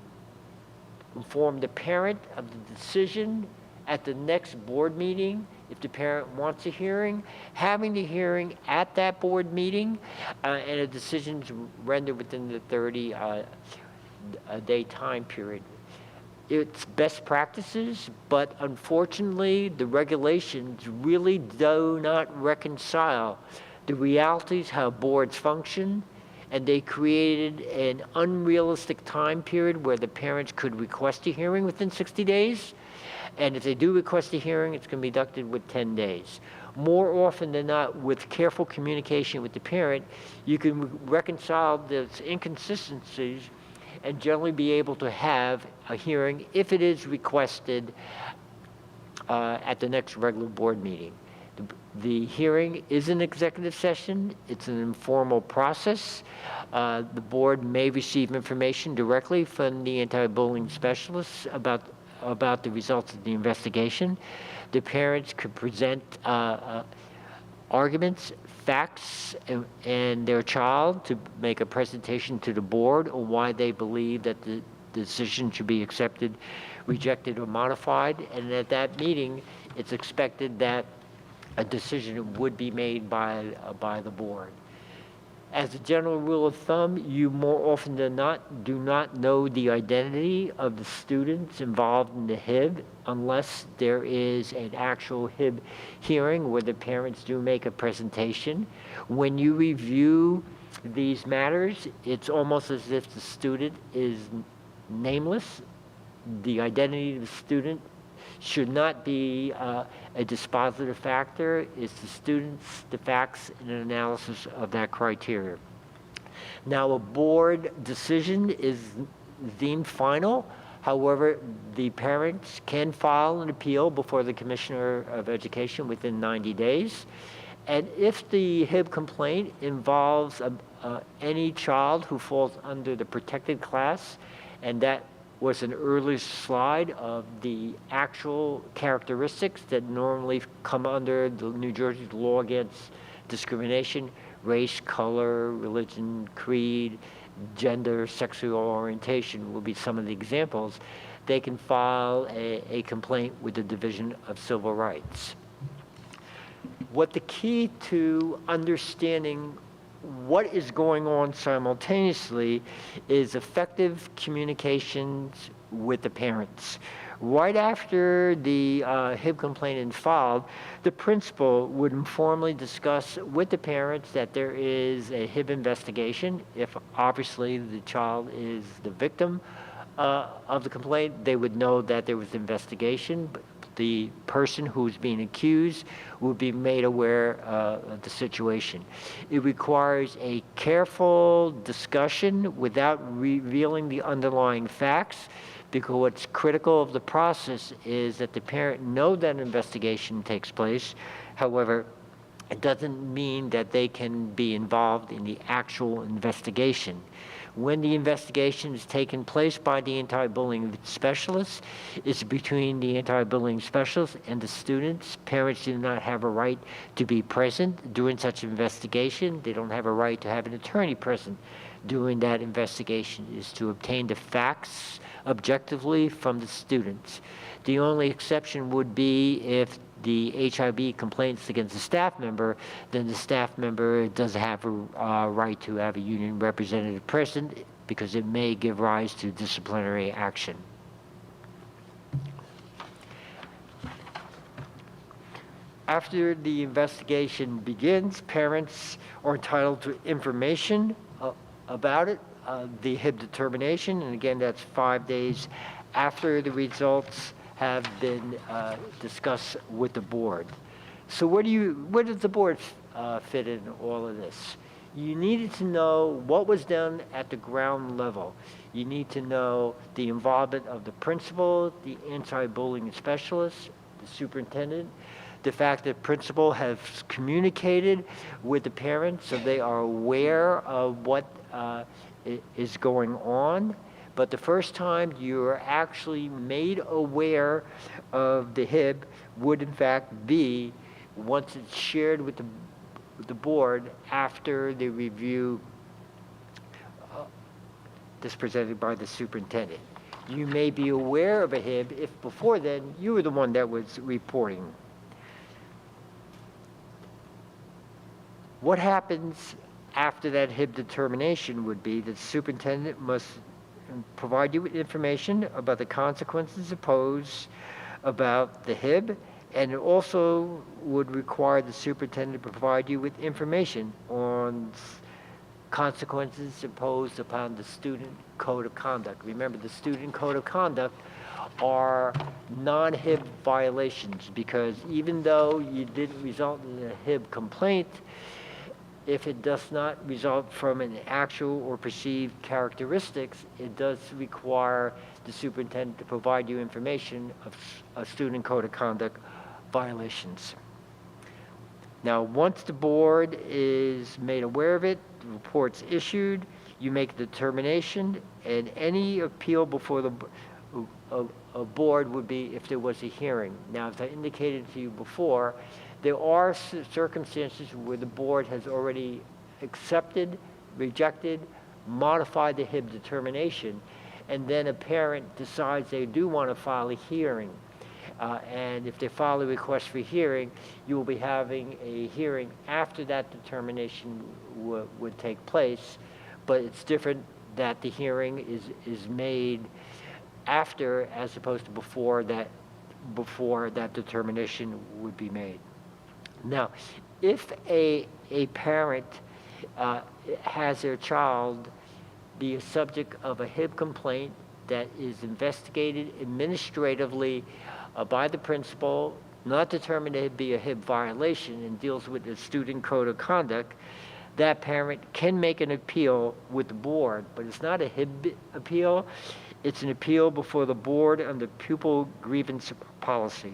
Speaker 9: inform the parent of the decision at the next board meeting if the parent wants a hearing, having the hearing at that board meeting, and a decision is rendered within the 30-day time period. It's best practices, but unfortunately, the regulations really do not reconcile the realities how boards function, and they created an unrealistic time period where the parents could request a hearing within 60 days, and if they do request a hearing, it's going to be conducted with 10 days. More often than not, with careful communication with the parent, you can reconcile those inconsistencies and generally be able to have a hearing if it is requested at the next regular board meeting. The hearing is an executive session. It's an informal process. The board may receive information directly from the anti-bullying specialists about the results of the investigation. The parents could present arguments, facts, and their child to make a presentation to the board on why they believe that the decision should be accepted, rejected, or modified. And at that meeting, it's expected that a decision would be made by the board. As a general rule of thumb, you more often than not do not know the identity of the students involved in the HIB unless there is an actual HIB hearing where the parents do make a presentation. When you review these matters, it's almost as if the student is nameless. The identity of the student should not be a dispositive factor. It's the students, the facts, and an analysis of that criteria. Now, a board decision is deemed final. However, the parents can file an appeal before the Commissioner of Education within 90 days. And if the HIB complaint involves any child who falls under the protected class, and that was an early slide of the actual characteristics that normally come under the New Jersey law against discrimination, race, color, religion, creed, gender, sexual orientation will be some of the examples, they can file a complaint with the Division of Civil Rights. What the key to understanding what is going on simultaneously is effective communications with the parents. Right after the HIB complaint is filed, the principal would informally discuss with the parents that there is a HIB investigation. If obviously the child is the victim of the complaint, they would know that there was investigation. But the person who's being accused will be made aware of the situation. It requires a careful discussion without revealing the underlying facts, because what's critical of the process is that the parent know that an investigation takes place. However, it doesn't mean that they can be involved in the actual investigation. When the investigation is taken place by the anti-bullying specialist, it's between the anti-bullying specialist and the students. Parents do not have a right to be present during such investigation. They don't have a right to have an attorney present during that investigation. Is to obtain the facts objectively from the students. The only exception would be if the HIB complaints against a staff member, then the staff member does have a right to have a union representative present, because it may give rise to disciplinary action. After the investigation begins, parents are entitled to information about it, the HIB determination, and again, that's 5 days after the results have been discussed with the board. So where does the board fit in all of this? You needed to know what was done at the ground level. You need to know the involvement of the principal, the anti-bullying specialist, the superintendent, the fact that principal has communicated with the parents so they are aware of what is going on. But the first time you're actually made aware of the HIB would in fact be once it's shared with the board after the review that's presented by the superintendent. You may be aware of a HIB if before then you were the one that was reporting. What happens after that HIB determination would be that the superintendent must provide you with information about the consequences imposed about the HIB, and it also would require the superintendent to provide you with information on consequences imposed upon the student code of conduct. Remember, the student code of conduct are non-HIB violations, because even though you didn't result in a HIB complaint, if it does not result from an actual or perceived characteristics, it does require the superintendent to provide you information of student code of conduct violations. Now, once the board is made aware of it, the report's issued, you make the determination, and any appeal before a board would be if there was a hearing. Now, as I indicated to you before, there are circumstances where the board has already accepted, rejected, modified the HIB determination, and then a parent decides they do want to file a hearing. And if they file a request for hearing, you will be having a hearing after that determination would take place, but it's different that the hearing is made after as opposed to before that determination would be made. Now, if a parent has their child be a subject of a HIB complaint that is investigated administratively by the principal, not determined to be a HIB violation and deals with the student code of conduct, that parent can make an appeal with the board, but it's not a HIB appeal. It's an appeal before the board under pupil grievance policy.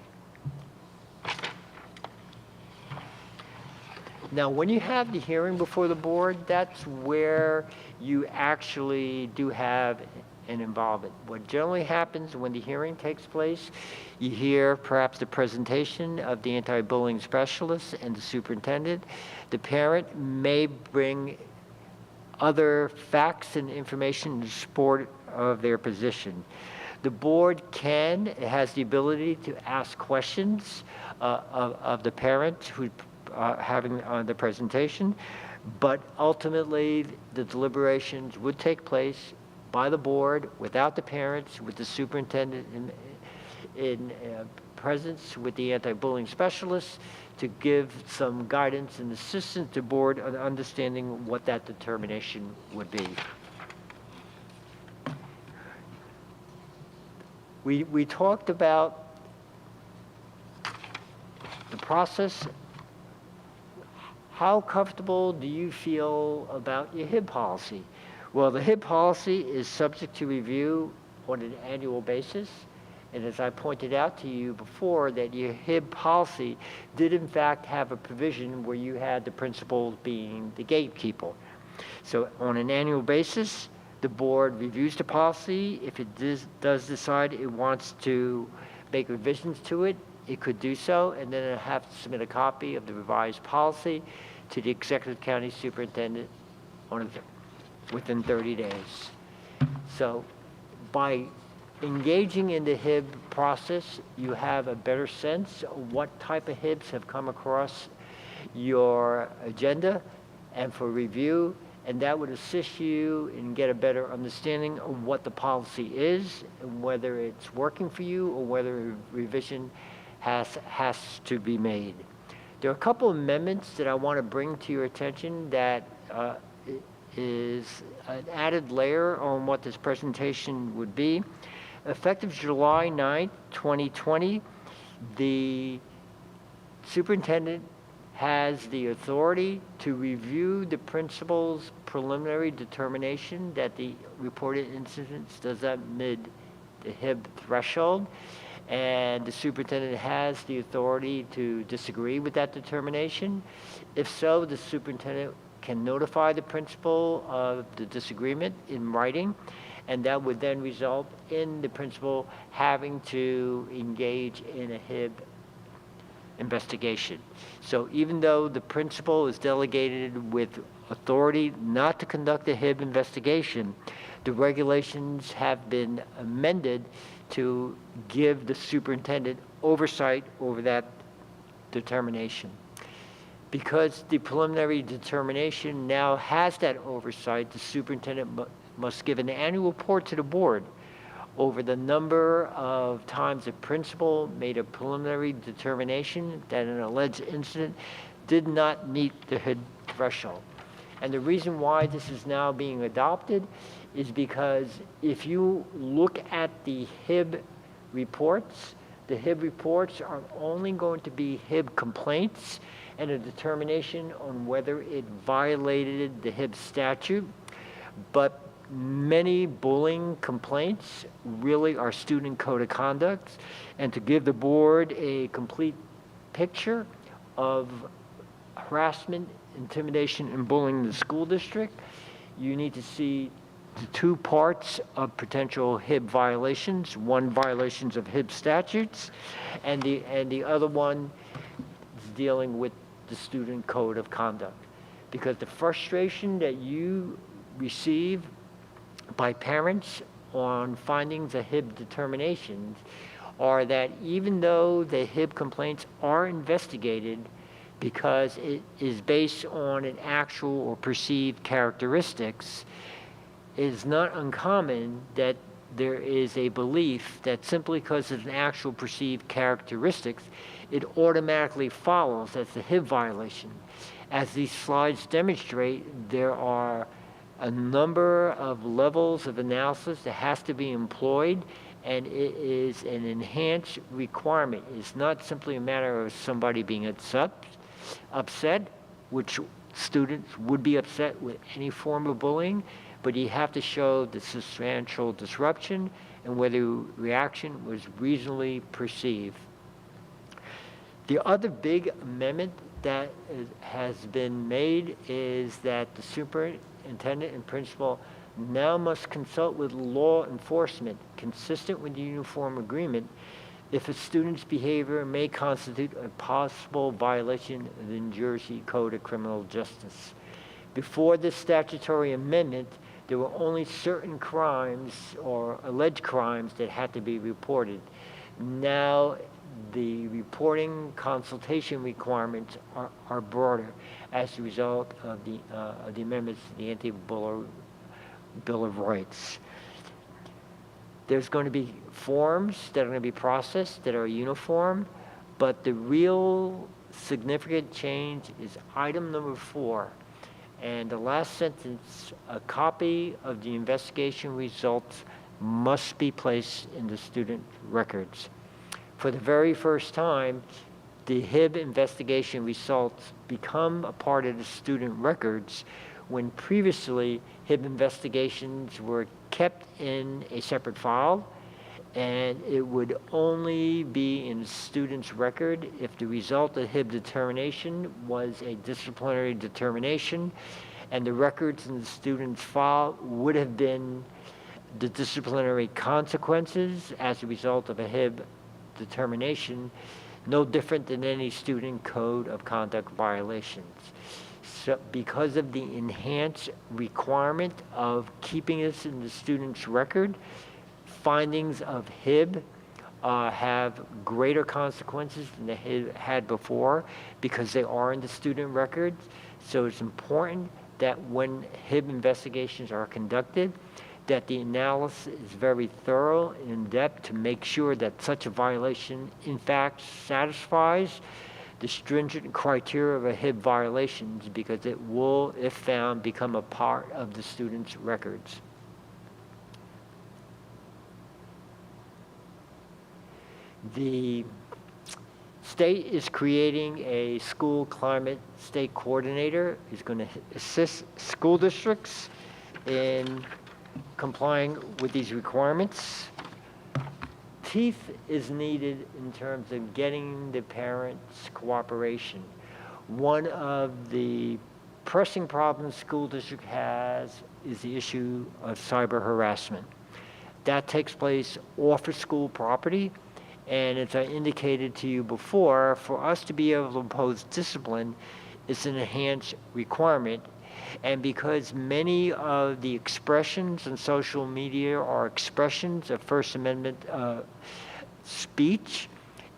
Speaker 9: Now, when you have the hearing before the board, that's where you actually do have an involvement. What generally happens when the hearing takes place, you hear perhaps the presentation of the anti-bullying specialist and the superintendent. The parent may bring other facts and information in support of their position. The board has the ability to ask questions of the parent who's having the presentation, but ultimately the deliberations would take place by the board, without the parents, with the superintendent in presence with the anti-bullying specialist to give some guidance and assistance to the board on understanding what that determination would be. We talked about the process. How comfortable do you feel about your HIB policy? Well, the HIB policy is subject to review on an annual basis. And as I pointed out to you before, that your HIB policy did in fact have a provision where you had the principal being the gatekeeper. So on an annual basis, the board reviews the policy. If it does decide it wants to make revisions to it, it could do so, and then it'll have to submit a copy of the revised policy to the executive county superintendent within 30 days. So by engaging in the HIB process, you have a better sense of what type of HIBs have come across your agenda and for review, and that would assist you and get a better understanding of what the policy is and whether it's working for you or whether a revision has to be made. There are a couple of amendments that I want to bring to your attention that is an added layer on what this presentation would be. Effective July 9th, 2020, the superintendent has the authority to review the principal's preliminary determination that the reported incidents does not meet the HIB threshold, and the superintendent has the authority to disagree with that determination. If so, the superintendent can notify the principal of the disagreement in writing, and that would then result in the principal having to engage in a HIB investigation. So even though the principal is delegated with authority not to conduct a HIB investigation, the regulations have been amended to give the superintendent oversight over that determination. Because the preliminary determination now has that oversight, the superintendent must give an annual report to the board over the number of times the principal made a preliminary determination that an alleged incident did not meet the HIB threshold. And the reason why this is now being adopted is because if you look at the HIB reports, the HIB reports are only going to be HIB complaints and a determination on whether it violated the HIB statute. But many bullying complaints really are student code of conduct, and to give the board a complete picture of harassment, intimidation, and bullying in the school district, you need to see the two parts of potential HIB violations. One, violations of HIB statutes, and the other one is dealing with the student code of conduct. Because the frustration that you receive by parents on findings of HIB determinations are that even though the HIB complaints are investigated because it is based on an actual or perceived characteristics, it is not uncommon that there is a belief that simply because of an actual perceived characteristics, it automatically follows as a HIB violation. As these slides demonstrate, there are a number of levels of analysis that has to be employed and it is an enhanced requirement. It's not simply a matter of somebody being upset, which students would be upset with any form of bullying, but you have to show the substantial disruption and whether reaction was reasonably perceived. The other big amendment that has been made is that the superintendent and principal now must consult with law enforcement consistent with the uniform agreement if a student's behavior may constitute a possible violation of the New Jersey Code of Criminal Justice. Before this statutory amendment, there were only certain crimes or alleged crimes that had to be reported. Now, the reporting consultation requirements are broader as a result of the amendments to the Anti-Bullying Bill of Rights. There's going to be forms that are going to be processed that are uniform, but the real significant change is item number 4. And the last sentence, a copy of the investigation results must be placed in the student records. For the very first time, the HIB investigation results become a part of the student records when previously HIB investigations were kept in a separate file, and it would only be in the student's record if the result of HIB determination was a disciplinary determination, and the records in the student's file would have been the disciplinary consequences as a result of a HIB determination, no different than any student code of conduct violations. So because of the enhanced requirement of keeping this in the student's record, findings of HIB have greater consequences than they had before because they are in the student records. So it's important that when HIB investigations are conducted, that the analysis is very thorough and in-depth to make sure that such a violation in fact satisfies the stringent criteria of a HIB violations, because it will, if found, become a part of the student's records. The state is creating a school climate state coordinator who's going to assist school districts in complying with these requirements. Teeth is needed in terms of getting the parents' cooperation. One of the pressing problems school district has is the issue of cyber harassment. That takes place off of school property, and as I indicated to you before, for us to be able to impose discipline is an enhanced requirement. And because many of the expressions on social media are expressions of First Amendment speech,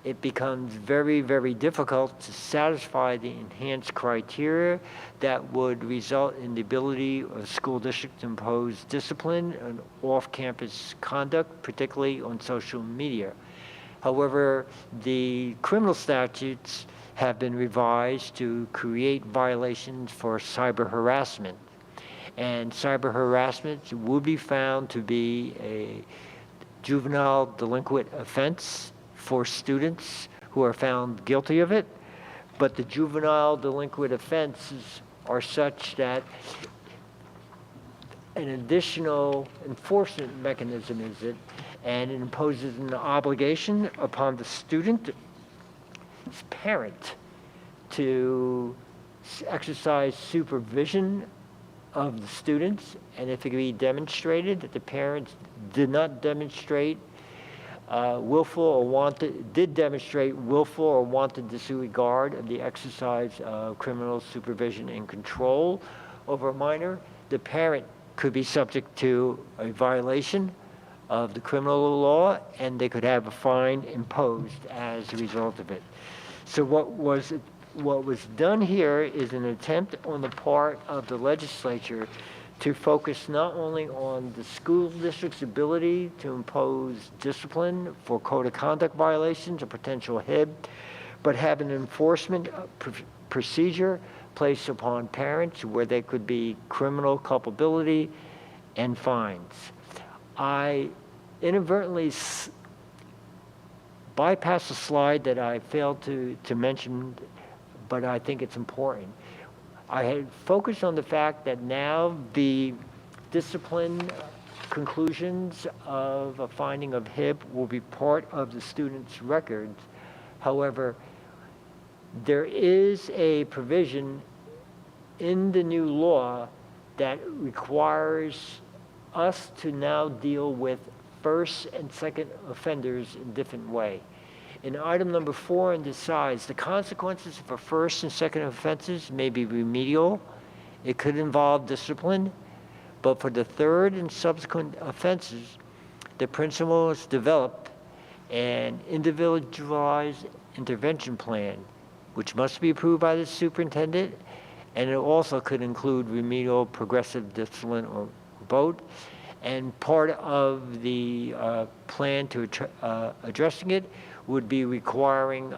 Speaker 9: it becomes very, very difficult to satisfy the enhanced criteria that would result in the ability of school districts to impose discipline on off-campus conduct, particularly on social media. However, the criminal statutes have been revised to create violations for cyber harassment. And cyber harassment will be found to be a juvenile delinquent offense for students who are found guilty of it. But the juvenile delinquent offenses are such that an additional enforcement mechanism is it, and it imposes an obligation upon the student's parent to exercise supervision of the students, and if it can be demonstrated that the parents did not demonstrate demonstrate willful or wanton disregard of the exercise of criminal supervision and control over a minor, the parent could be subject to a violation of the criminal law, and they could have a fine imposed as a result of it. So what was done here is an attempt on the part of the legislature to focus not only on the school district's ability to impose discipline for code of conduct violations or potential HIB, but have an enforcement procedure placed upon parents where there could be criminal culpability and fines. I inadvertently bypassed a slide that I failed to mention, but I think it's important. I had focused on the fact that now the discipline conclusions of a finding of HIB will be part of the student's records. However, there is a provision in the new law that requires us to now deal with first and second offenders in a different way. In item number 4 in the size, the consequences for first and second offenses may be remedial. It could involve discipline, but for the third and subsequent offenses, the principal has developed an individualized intervention plan, which must be approved by the superintendent, and it also could include remedial, progressive discipline, or both. And part of the plan to addressing it would be requiring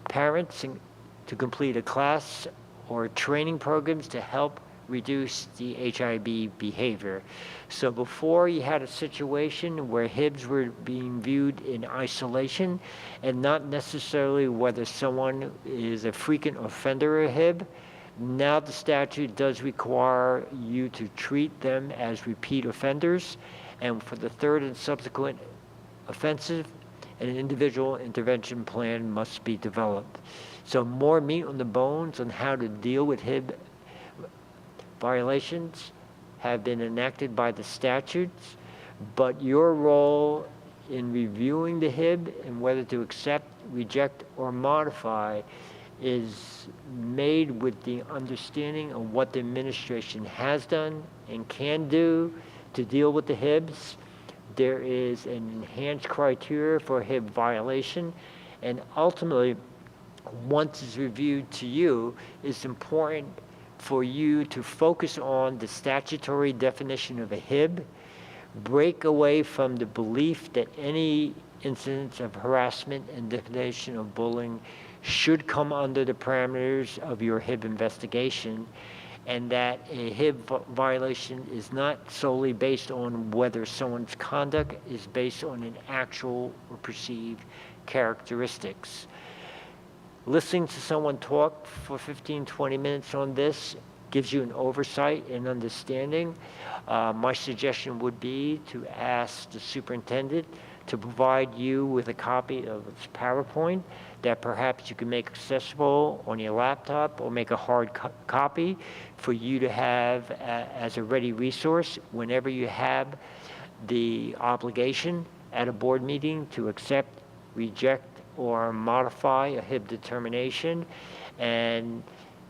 Speaker 9: parents to complete a class or training programs to help reduce the HIB behavior. So before you had a situation where HIBs were being viewed in isolation and not necessarily whether someone is a frequent offender of HIB. Now the statute does require you to treat them as repeat offenders, and for the third and subsequent offensive, an individual intervention plan must be developed. So more meat on the bones on how to deal with HIB violations have been enacted by the statutes, but your role in reviewing the HIB and whether to accept, reject, or modify is made with the understanding of what the administration has done and can do to deal with the HIBs. There is an enhanced criteria for HIB violation, and ultimately, once it's reviewed to you, it's important for you to focus on the statutory definition of a HIB, break away from the belief that any incidents of harassment and defamation of bullying should come under the parameters of your HIB investigation, and that a HIB violation is not solely based on whether someone's conduct is based on an actual or perceived characteristics. Listening to someone talk for 15, 20 minutes on this gives you an oversight and understanding. My suggestion would be to ask the superintendent to provide you with a copy of its PowerPoint that perhaps you can make accessible on your laptop or make a hard copy for you to have as a ready resource whenever you have the obligation at a board meeting to accept, reject, or modify a HIB determination. And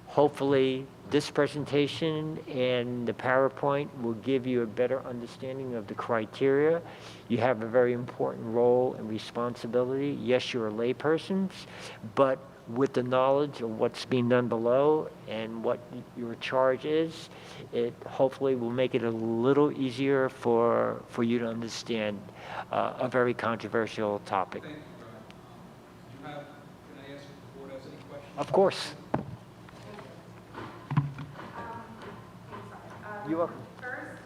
Speaker 9: hopefully this presentation and the PowerPoint will give you a better understanding of the criteria. You have a very important role and responsibility. Yes, you're a layperson, but with the knowledge of what's being done below and what your charge is, it hopefully will make it a little easier for you to understand a very controversial topic.
Speaker 1: Thank you, Brian. Can I ask if the board has any questions?
Speaker 9: Of course. You're welcome.
Speaker 5: First,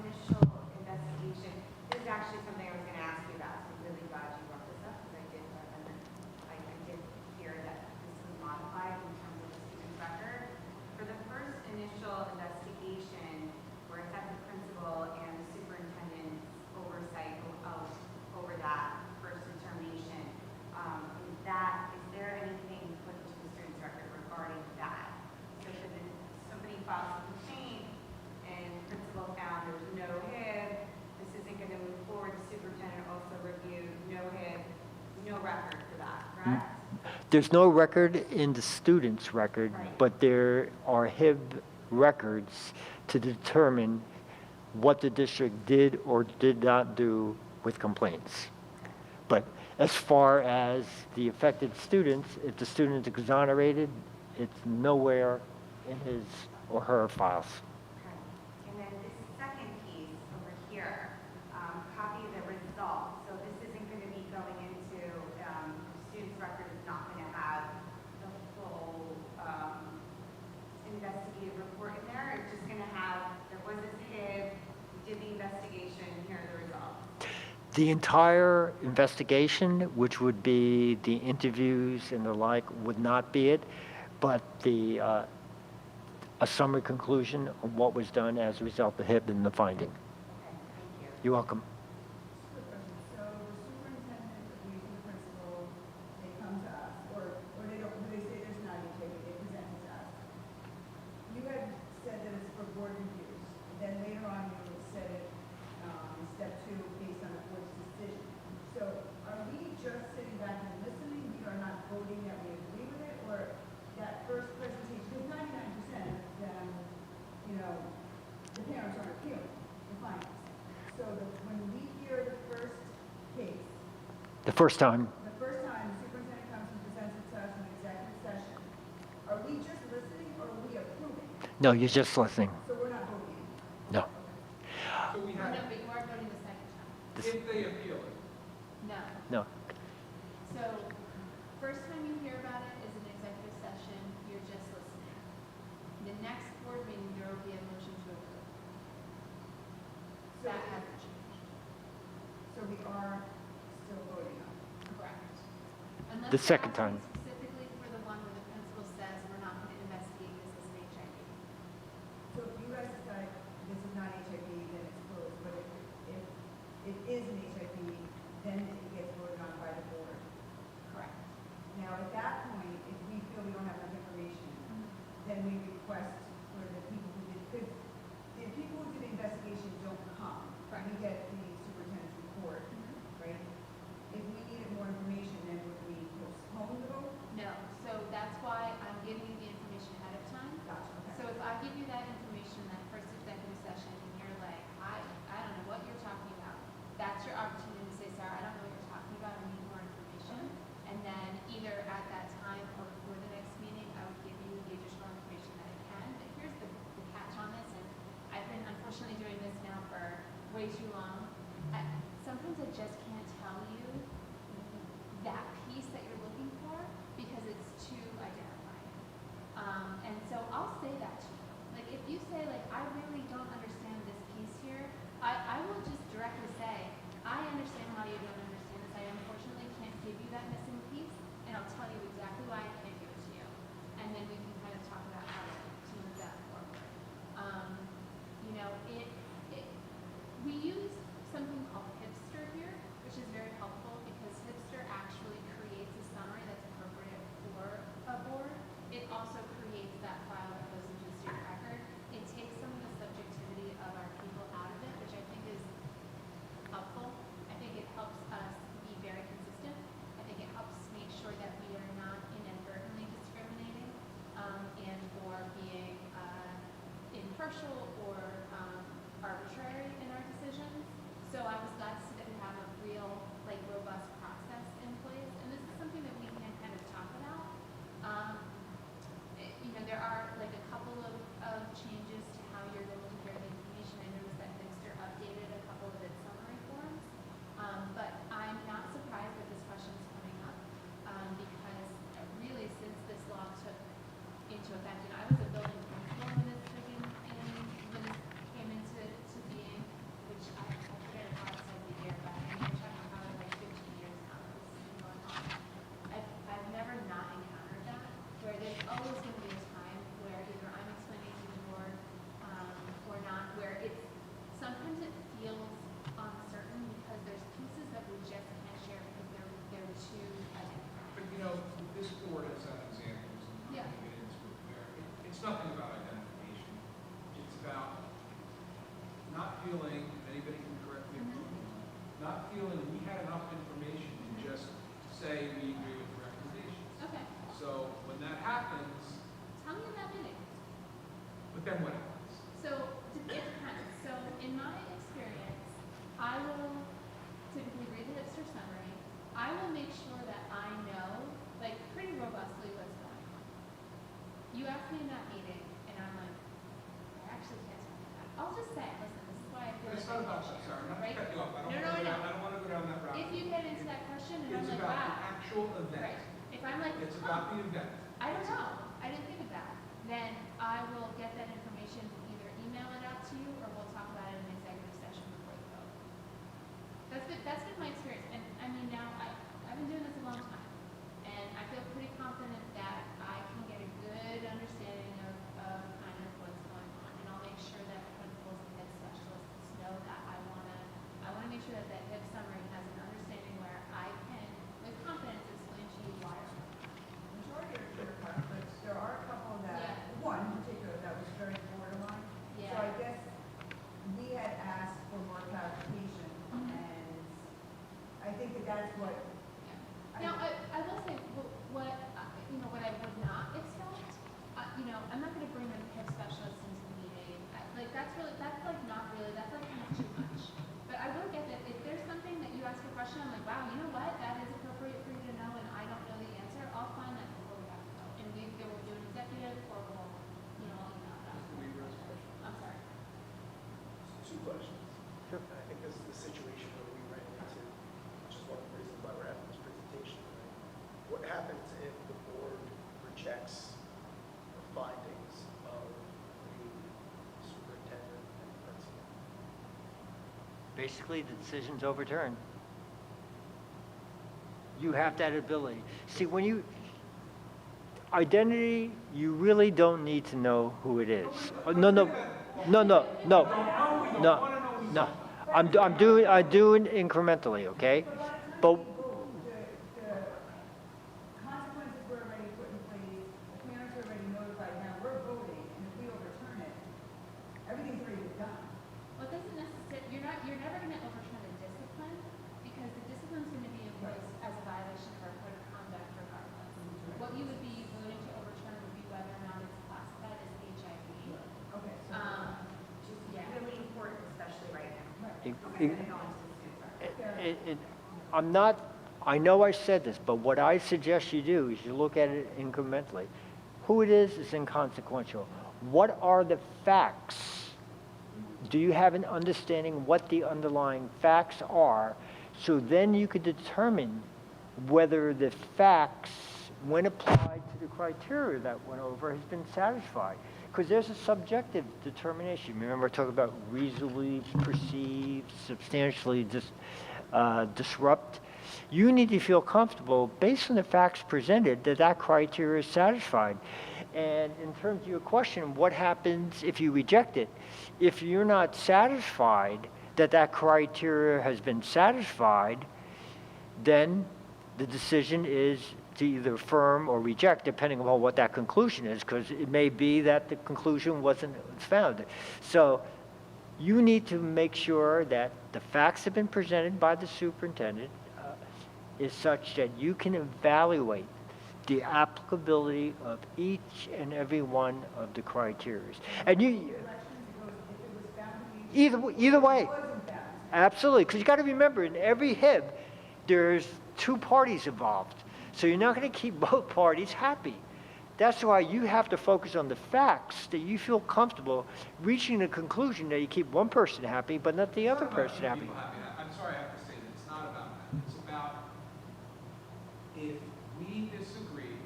Speaker 5: initial investigation. This is actually something I was going to ask you about, so I'm really glad you brought this up, because I did hear that this was modified in terms of the student's record. For the first initial investigation, where it's at the principal and the superintendent's oversight over that first determination, is there anything put into the student's record regarding that? So should somebody files a complaint and principal found there's no HIB, this isn't going to move forward, the superintendent also reviewed no HIB, no record for that, correct?
Speaker 9: There's no record in the student's record,
Speaker 5: Right.
Speaker 9: but there are HIB records to determine what the district did or did not do with complaints. But as far as the affected students, if the student is exonerated, it's nowhere in his or her files.
Speaker 5: Okay. And then this second piece over here, copy of the results. So this isn't going to be going into, the student's record is not going to have the full investigative report in there. It's just going to have, there was this HIB, we did the investigation, here are the results.
Speaker 9: The entire investigation, which would be the interviews and the like, would not be it, but a summary conclusion of what was done as a result of HIB and the finding.
Speaker 5: Okay, thank you.
Speaker 9: You're welcome.
Speaker 10: So the superintendent agrees with the principal, they come to us, or they don't, when they say there's not HIB, they present it to us. You had said that it's for board reviews, then later on you said it, in step 2, based on the board's decision. So are we just sitting back and listening, we are not voting that we agree with it, or that first presentation, because 99% of them, the parents aren't appealing the findings. So when we hear the first case,
Speaker 9: The first time,
Speaker 10: the superintendent comes and presents it to us in executive session, are we just listening or are we approving?
Speaker 9: no, you're just listening.
Speaker 10: So we're not voting?
Speaker 9: No.
Speaker 1: So we have,
Speaker 8: but you are voting the second time.
Speaker 1: if they appeal it,
Speaker 8: No.
Speaker 9: No.
Speaker 8: So, first time you hear about it is an executive session, you're just listening. The next board meeting, there will be a motion to approve.
Speaker 10: So-
Speaker 8: That hasn't changed.
Speaker 10: So we are still voting on it?
Speaker 8: Correct. Unless
Speaker 9: The
Speaker 8: you're
Speaker 9: second
Speaker 8: asking
Speaker 9: time.
Speaker 8: specifically for the one where the principal says we're not going to investigate this as an HIV.
Speaker 10: So if you guys decide this is not HIV, then it's closed, but if it is an HIV, then it gets voted on by the board.
Speaker 8: Correct.
Speaker 10: Now, at that point, if we feel we don't have enough information, then we request for the people who did, because the people who did the investigation don't come.
Speaker 8: Right.
Speaker 10: We get the superintendent's report, right? If we needed more information, then would we postpone the vote?
Speaker 8: No, so that's why I'm giving you the information ahead of time.
Speaker 10: Gotcha, okay.
Speaker 8: So if I give you that information, that first executive session, and you're like, I don't know what you're talking about, that's your opportunity to say, Sarah, I don't know what you're talking about, I need more information. And then either at that time or before the next meeting, I would give you the additional information that I can. But here's the catch on this, and I've been unfortunately doing this now for way too long. Sometimes I just can't tell you that piece that you're looking for because it's too identifying. And so I'll say that to you. Like if you say like, I really don't understand this piece here, I will just directly say, I understand why you don't understand this. I unfortunately can't give you that missing piece, and I'll tell you exactly why I can't give it to you. And then we can kind of talk about how to move that forward. We use something called Hipster here, which is very helpful because Hipster actually creates a summary that's appropriate for a board. It also creates that file that goes into the student record. It takes some of the subjectivity of our people out of it, which I think is helpful. I think it helps us be very consistent. I think it helps make sure that we are not inadvertently discriminating and or being impartial or arbitrary in our decisions. So I was glad to see that we have a real, robust process in place. And this is something that we can kind of talk about. There are a couple of changes to how you're going to hear the information. I noticed that Dexter updated a couple of its summary forms. But I'm not surprised that this question is coming up because really since this law took into effect, and I was a building principal when this came into being, which I forget how it's like the year, but I mean, we're talking about 15 years now that this has been going on. I've never not encountered that, where there's always going to be a time where either I'm explaining to the board or not, where sometimes it feels uncertain because there's pieces that we just can't share because they're too identified.
Speaker 1: but this board has had examples, and I'm
Speaker 8: Yeah.
Speaker 1: not going to get into it where it's nothing about identification. It's about not feeling, anybody can correct me if I'm wrong, not feeling we had enough information to just say we agree with the recommendations.
Speaker 8: Okay,
Speaker 1: So when that happens,
Speaker 8: tell me in that meeting.
Speaker 1: but then what happens?
Speaker 8: So it depends. So in my experience, I will typically read the Hipster summary. I will make sure that I know, pretty robustly what's going on. You ask me in that meeting, and I'm like, I actually can't tell you that. I'll just say, listen, this is why I feel
Speaker 1: But it's
Speaker 8: like
Speaker 1: not
Speaker 8: I
Speaker 1: about that,
Speaker 8: should
Speaker 1: sorry, not to
Speaker 8: right?
Speaker 1: cut you off. I
Speaker 8: No, no, I know.
Speaker 1: don't want to go down that route.
Speaker 8: If you get into that question, and
Speaker 1: It's
Speaker 8: I'm like,
Speaker 1: about the
Speaker 8: wow,
Speaker 1: actual event.
Speaker 8: right. If I'm like,
Speaker 1: It's
Speaker 8: huh,
Speaker 1: about the event.
Speaker 8: I don't know, I didn't think of that, then I will get that information, either email it out to you, or we'll talk about it in an executive session before the vote. That's that's been my experience, and I mean, now, I've been doing this a long time, and I feel pretty confident that I can get a good understanding of kind of what's going on, and I'll make sure that principals and head specialists know that I wanna make sure that that HIP summary has an understanding where I can, with confidence, explain to you why.
Speaker 10: Majority are clear cut, but there are a couple that, one in particular, that was very borderline. So
Speaker 8: Yeah.
Speaker 10: I guess we had asked for more clarification, and I think that that's what.
Speaker 8: Now, I will say, what, what I would not expect, I'm not gonna bring the HIP specialist into the meeting. That's not really, that's like kind of too much. But I will get that, if there's something that you ask a question, I'm like, wow, you know what, that is appropriate for you to know, and I don't know the answer, I'll find that before we have to go. And we either will do an executive, or we'll, I'll email that. I'm sorry.
Speaker 7: Two questions. Sure. I think this is the situation where we ran into, which is one of the reasons why we're having this presentation tonight. What happens if the board rejects the findings of the superintendent and principal?
Speaker 9: Basically, the decision's overturned. You have that ability. See, when you, identity, you really don't need to know who it is. No. I'm doing incrementally, okay? But
Speaker 10: The consequences were already put in place, the parents are already notified, now we're voting, and if we overturn it, everything's already been done.
Speaker 8: Well, it doesn't necessarily, you're never gonna overturn the discipline, because the discipline's gonna be in place as a violation of our code of conduct regardless. What you would be voting to overturn would be whether or not it's classified as HIV.
Speaker 10: Okay, so.
Speaker 5: Which is really important, especially right now.
Speaker 9: I'm not, I know I said this, but what I suggest you do is you look at it incrementally. Who it is inconsequential. What are the facts? Do you have an understanding what the underlying facts are? So then you could determine whether the facts, when applied to the criteria that went over, has been satisfied. Because there's a subjective determination. Remember, I talked about reasonably perceived, substantially disrupt. You need to feel comfortable, based on the facts presented, that that criteria is satisfied. And in terms of your question, what happens if you reject it? If you're not satisfied that that criteria has been satisfied, then the decision is to either affirm or reject, depending upon what that conclusion is, because it may be that the conclusion wasn't found. So you need to make sure that the facts have been presented by the superintendent is such that you can evaluate the applicability of each and every one of the criteria. And you, either way, absolutely, because you got to remember, in every HIB, there's two parties involved. So you're not going to keep both parties happy. That's why you have to focus on the facts that you feel comfortable reaching a conclusion that you keep one person happy, but not the other person happy.
Speaker 1: I'm sorry I have to say that it's not about that. It's about if we disagree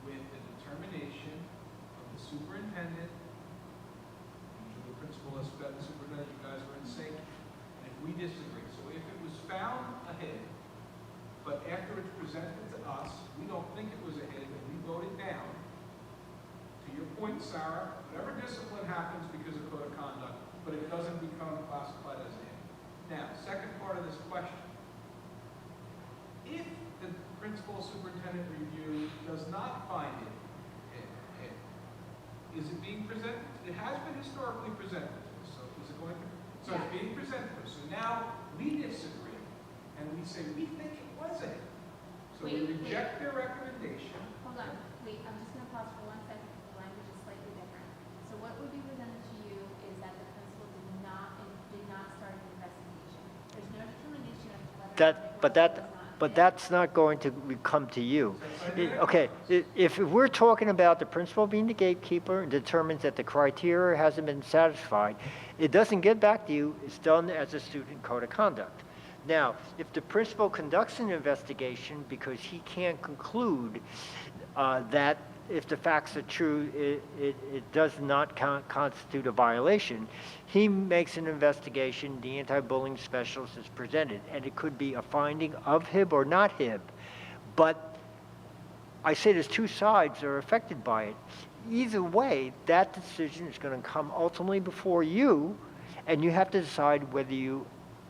Speaker 1: with the determination of the superintendent, the principal, the superintendent, you guys were in sync, and if we disagree. So if it was found ahead, but after it's presented to us, we don't think it was a hit, and we vote it down. To your point, Sarah, whatever discipline happens because of code of conduct, but it doesn't become classified as a hit. Now, second part of this question. If the principal superintendent review does not find it a hit, is it being presented? It has been historically presented to us, so is it going to? So it's being presented to us. So now we disagree, and we say we think it was a hit. So we reject their recommendation.
Speaker 8: Hold on, wait, I'm just gonna pause for 1 second, because the language is slightly different. So what would be presented to you is that the principal did not start an investigation. There's no determination as to whether.
Speaker 9: But that's not going to come to you. Okay, if we're talking about the principal being the gatekeeper and determines that the criteria hasn't been satisfied, it doesn't get back to you, it's done as a student code of conduct. Now, if the principal conducts an investigation because he can't conclude that if the facts are true, it does not constitute a violation. He makes an investigation, the anti-bullying specialist is presented, and it could be a finding of HIB or not HIB. But I say there's two sides that are affected by it. Either way, that decision is going to come ultimately before you, and you have to decide whether you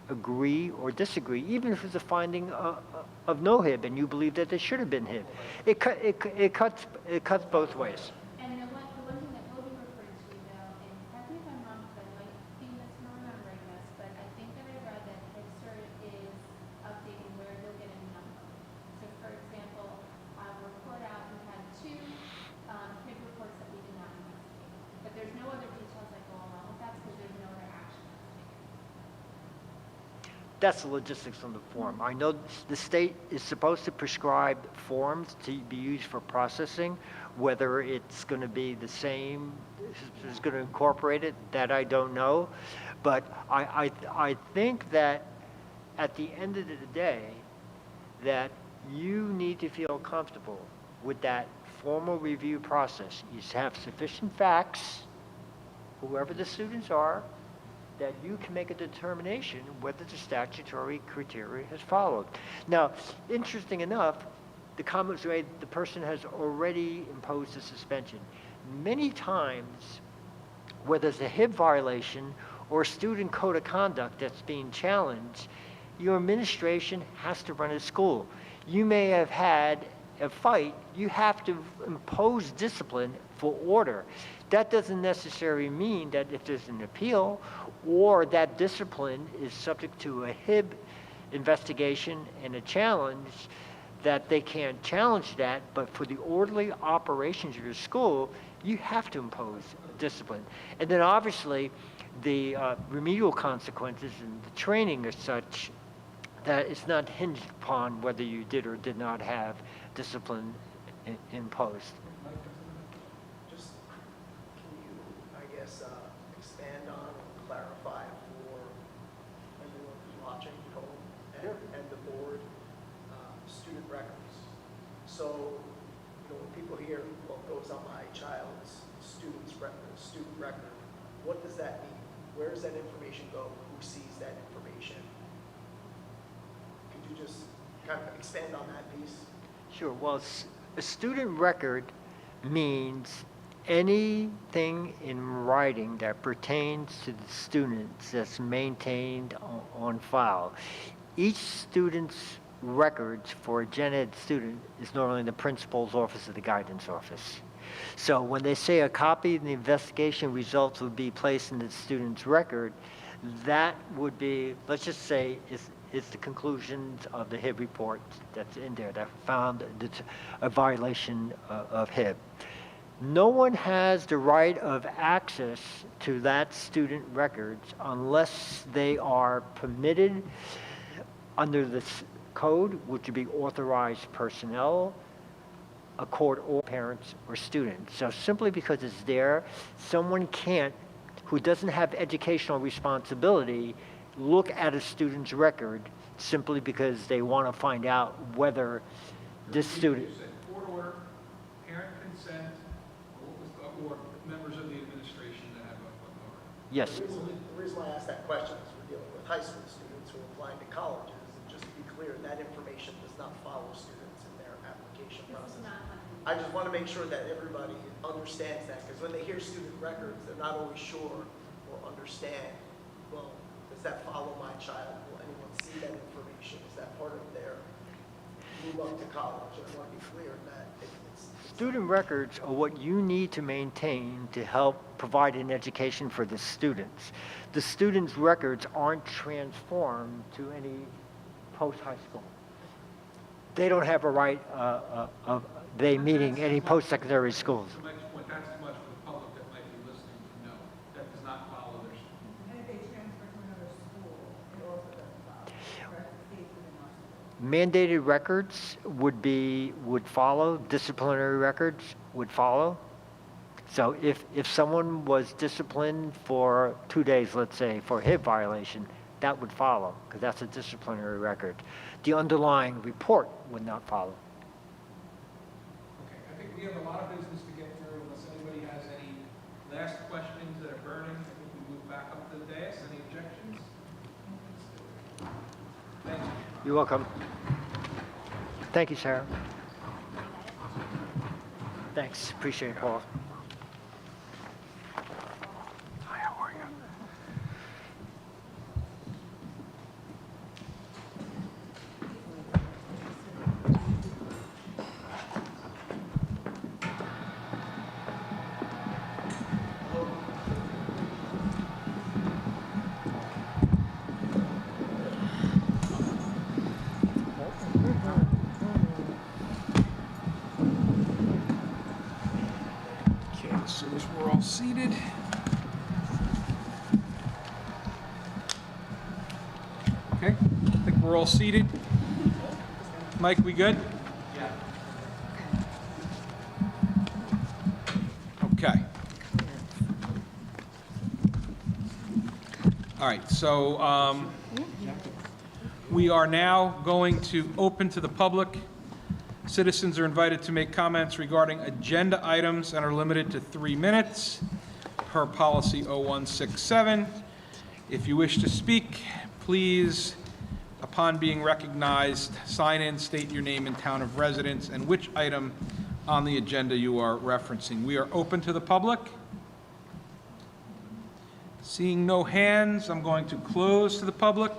Speaker 9: agree or disagree, even if it's a finding of no HIB and you believe that there should have been HIB. It cuts both ways.
Speaker 8: And the one thing that will be referred to though, and correct me if I'm wrong, because I might be misremembering this, but I think that I read that HipCert is updating where they'll get a number. So for example, report out, we had two HIB reports that we did not investigate. But there's no other details that go along with that because there's no other action that's taken.
Speaker 9: That's the logistics on the form. I know the state is supposed to prescribe forms to be used for processing. Whether it's going to be the same, is going to incorporate it, that I don't know. But I think that at the end of the day, that you need to feel comfortable with that formal review process. You have sufficient facts, whoever the students are, that you can make a determination whether the statutory criteria has followed. Now, interesting enough, the comment was made, the person has already imposed a suspension. Many times, whether it's a HIB violation or a student code of conduct that's being challenged, your administration has to run a school. You may have had a fight, you have to impose discipline for order. That doesn't necessarily mean that if there's an appeal or that discipline is subject to a HIB investigation and a challenge, that they can't challenge that, but for the orderly operations of your school, you have to impose discipline. And then obviously, the remedial consequences and the training are such that it's not hinged upon whether you did or did not have discipline imposed.
Speaker 7: Just, can you, I guess, expand on or clarify for everyone who's watching at home and the board, student records? So, when people hear what goes on my child's student record, what does that mean? Where does that information go? Who sees that information? Could you just kind of expand on that piece?
Speaker 9: Sure. Well, a student record means anything in writing that pertains to the students that's maintained on file. Each student's records for a gen ed student is normally in the principal's office or the guidance office. So when they say a copy of the investigation results would be placed in the student's record, that would be, let's just say, is the conclusions of the HIB report that's in there that found a violation of HIB. No one has the right of access to that student records unless they are permitted under this code, which would be authorized personnel, a court, or parents or students. So simply because it's there, someone can't, who doesn't have educational responsibility, look at a student's record simply because they want to find out whether this student.
Speaker 1: You said court order, parent consent, or members of the administration that have authority.
Speaker 9: Yes.
Speaker 7: The reason why I asked that question is we're dealing with high school students who are applying to colleges, and just to be clear, that information does not follow students in their application process. I just want to make sure that everybody understands that, because when they hear student records, they're not always sure or understand, well, does that follow my child? Will anyone see that information? Is that part of their move up to college? And I want to be clear that it's
Speaker 9: Student records are what you need to maintain to help provide an education for the students. The students' records aren't transformed to any post-high school. They don't have a right of they meeting any post-secondary schools.
Speaker 1: To Mike's point, that's too much for the public that might be listening to know. That does not follow their.
Speaker 10: And if they transfer to another school, it also doesn't follow, correct? It stays within our school.
Speaker 9: Mandated records would follow, disciplinary records would follow. So if someone was disciplined for 2 days, let's say, for a HIB violation, that would follow, because that's a disciplinary record. The underlying report would not follow.
Speaker 1: Okay, I think we have a lot of business last questions that are burning. I think we move back up to the dais. Any objections? Thank you.
Speaker 9: You're welcome. Thank you, Sarah. Thanks, appreciate it, Paul. Hi, how are you?
Speaker 1: Okay, as soon as we're all seated. Okay, I think we're all seated. Mike, we good? Yeah. Okay. All right, so we are now going to open to the public. Citizens are invited to make comments regarding agenda items and are limited to 3 minutes per policy 0167. If you wish to speak, please, upon being recognized, sign in, state your name and town of residence, and which item on the agenda you are referencing. We are open to the public. Seeing no hands, I'm going to close to the public.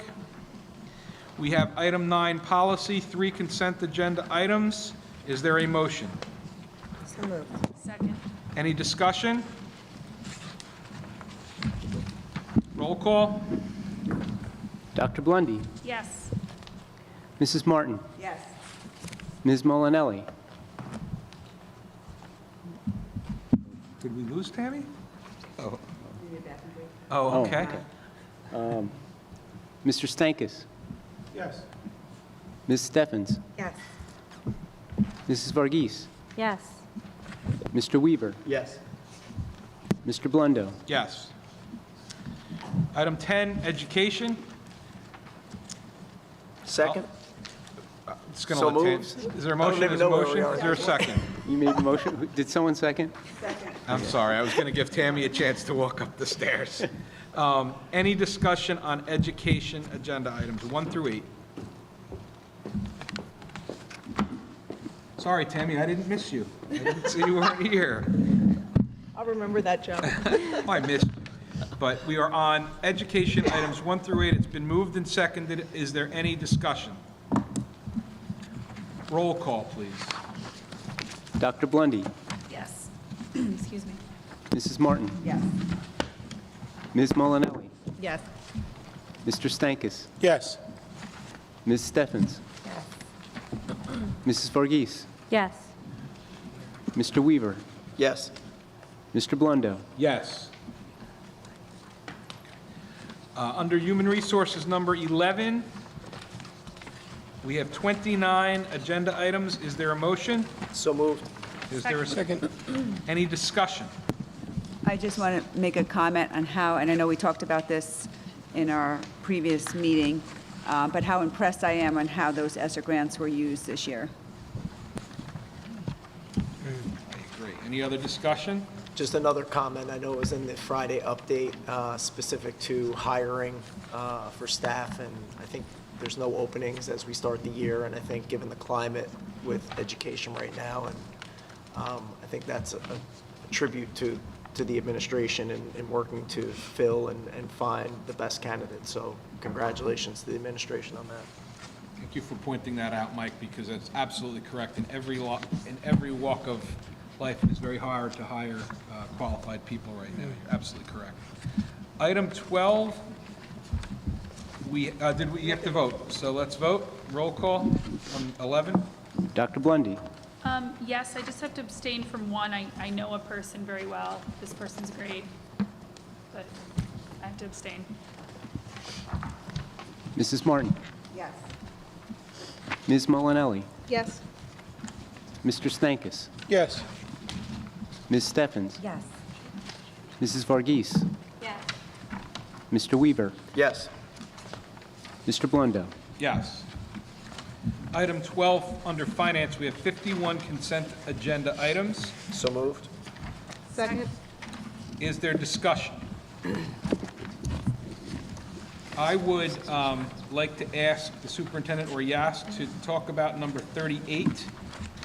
Speaker 1: We have item 9, policy, 3 consent agenda items. Is there a motion?
Speaker 10: So moved.
Speaker 6: Second.
Speaker 1: Any discussion? Roll call?
Speaker 2: Dr. Blundy,
Speaker 6: Yes.
Speaker 2: Mrs. Martin,
Speaker 10: Yes.
Speaker 2: Ms. Molinelli,
Speaker 1: Did we lose Tammy? Oh.
Speaker 10: Need a bathroom break?
Speaker 1: Oh, okay.
Speaker 2: Mr. Stankus,
Speaker 7: Yes.
Speaker 2: Ms. Steffens,
Speaker 10: Yes.
Speaker 2: Mrs. Varghese,
Speaker 3: Yes.
Speaker 2: Mr. Weaver,
Speaker 7: Yes.
Speaker 2: Mr. Blundo.
Speaker 1: Yes. Item 10, education.
Speaker 7: Second?
Speaker 1: It's going
Speaker 7: So
Speaker 1: to let Tam.
Speaker 7: moved.
Speaker 1: Is there a
Speaker 7: I don't
Speaker 1: motion?
Speaker 7: even
Speaker 1: Is a
Speaker 7: know where we
Speaker 1: motion?
Speaker 7: are.
Speaker 1: Is there a second?
Speaker 2: You made the motion? Did someone second?
Speaker 10: Second.
Speaker 1: I'm sorry, I was going to give Tammy a chance to walk up the stairs. Any discussion on education agenda items 1 through 8? Sorry, Tammy, I didn't miss you. I didn't see you weren't here.
Speaker 10: I'll remember that, Joe.
Speaker 1: Oh, I missed you. But we are on education items 1 through 8. It's been moved and seconded. Is there any discussion? Roll call, please.
Speaker 2: Dr. Blundy,
Speaker 6: Yes. Excuse me.
Speaker 2: Mrs. Martin,
Speaker 10: Yes.
Speaker 2: Ms. Molinelli,
Speaker 10: Yes.
Speaker 2: Mr. Stankus,
Speaker 7: Yes.
Speaker 2: Ms. Steffens, Mrs. Varghese,
Speaker 3: Yes.
Speaker 2: Mr. Weaver,
Speaker 7: Yes.
Speaker 2: Mr. Blundo.
Speaker 1: Yes. Under Human Resources, number 11, we have 29 agenda items. Is there a motion?
Speaker 7: So moved.
Speaker 1: Is there a second? Any discussion?
Speaker 10: I just want to make a comment on how, and I know we talked about this in our previous meeting, but how impressed I am on how those ESSER grants were used this year.
Speaker 1: I agree. Any other discussion?
Speaker 11: Just another comment, I know it was in the Friday update, specific to hiring for staff, and I think there's no openings as we start the year, and I think given the climate with education right now, and I think that's a tribute to the administration in working to fill and find the best candidates, so congratulations to the administration on that.
Speaker 1: Thank you for pointing that out, Mike, because that's absolutely correct. In every walk of life, it is very hard to hire qualified people right now. You're absolutely correct. Item 12, we have to vote, so let's vote. Roll call on 11.
Speaker 2: Dr. Blundy,
Speaker 6: Yes, I just have to abstain from one. I know a person very well. This person's great, but I have to abstain.
Speaker 2: Mrs. Martin,
Speaker 10: Yes.
Speaker 2: Ms. Molinelli,
Speaker 10: Yes.
Speaker 2: Mr. Stankus,
Speaker 7: Yes.
Speaker 2: Ms. Steffens,
Speaker 10: Yes.
Speaker 2: Mrs. Varghese,
Speaker 3: Yes.
Speaker 2: Mr. Weaver,
Speaker 11: Yes.
Speaker 2: Mr. Blundo.
Speaker 1: Yes. Item 12, under finance, we have 51 consent agenda items.
Speaker 11: So moved.
Speaker 10: Second.
Speaker 1: Is there discussion? I would like to ask the superintendent or Yas to talk about number 38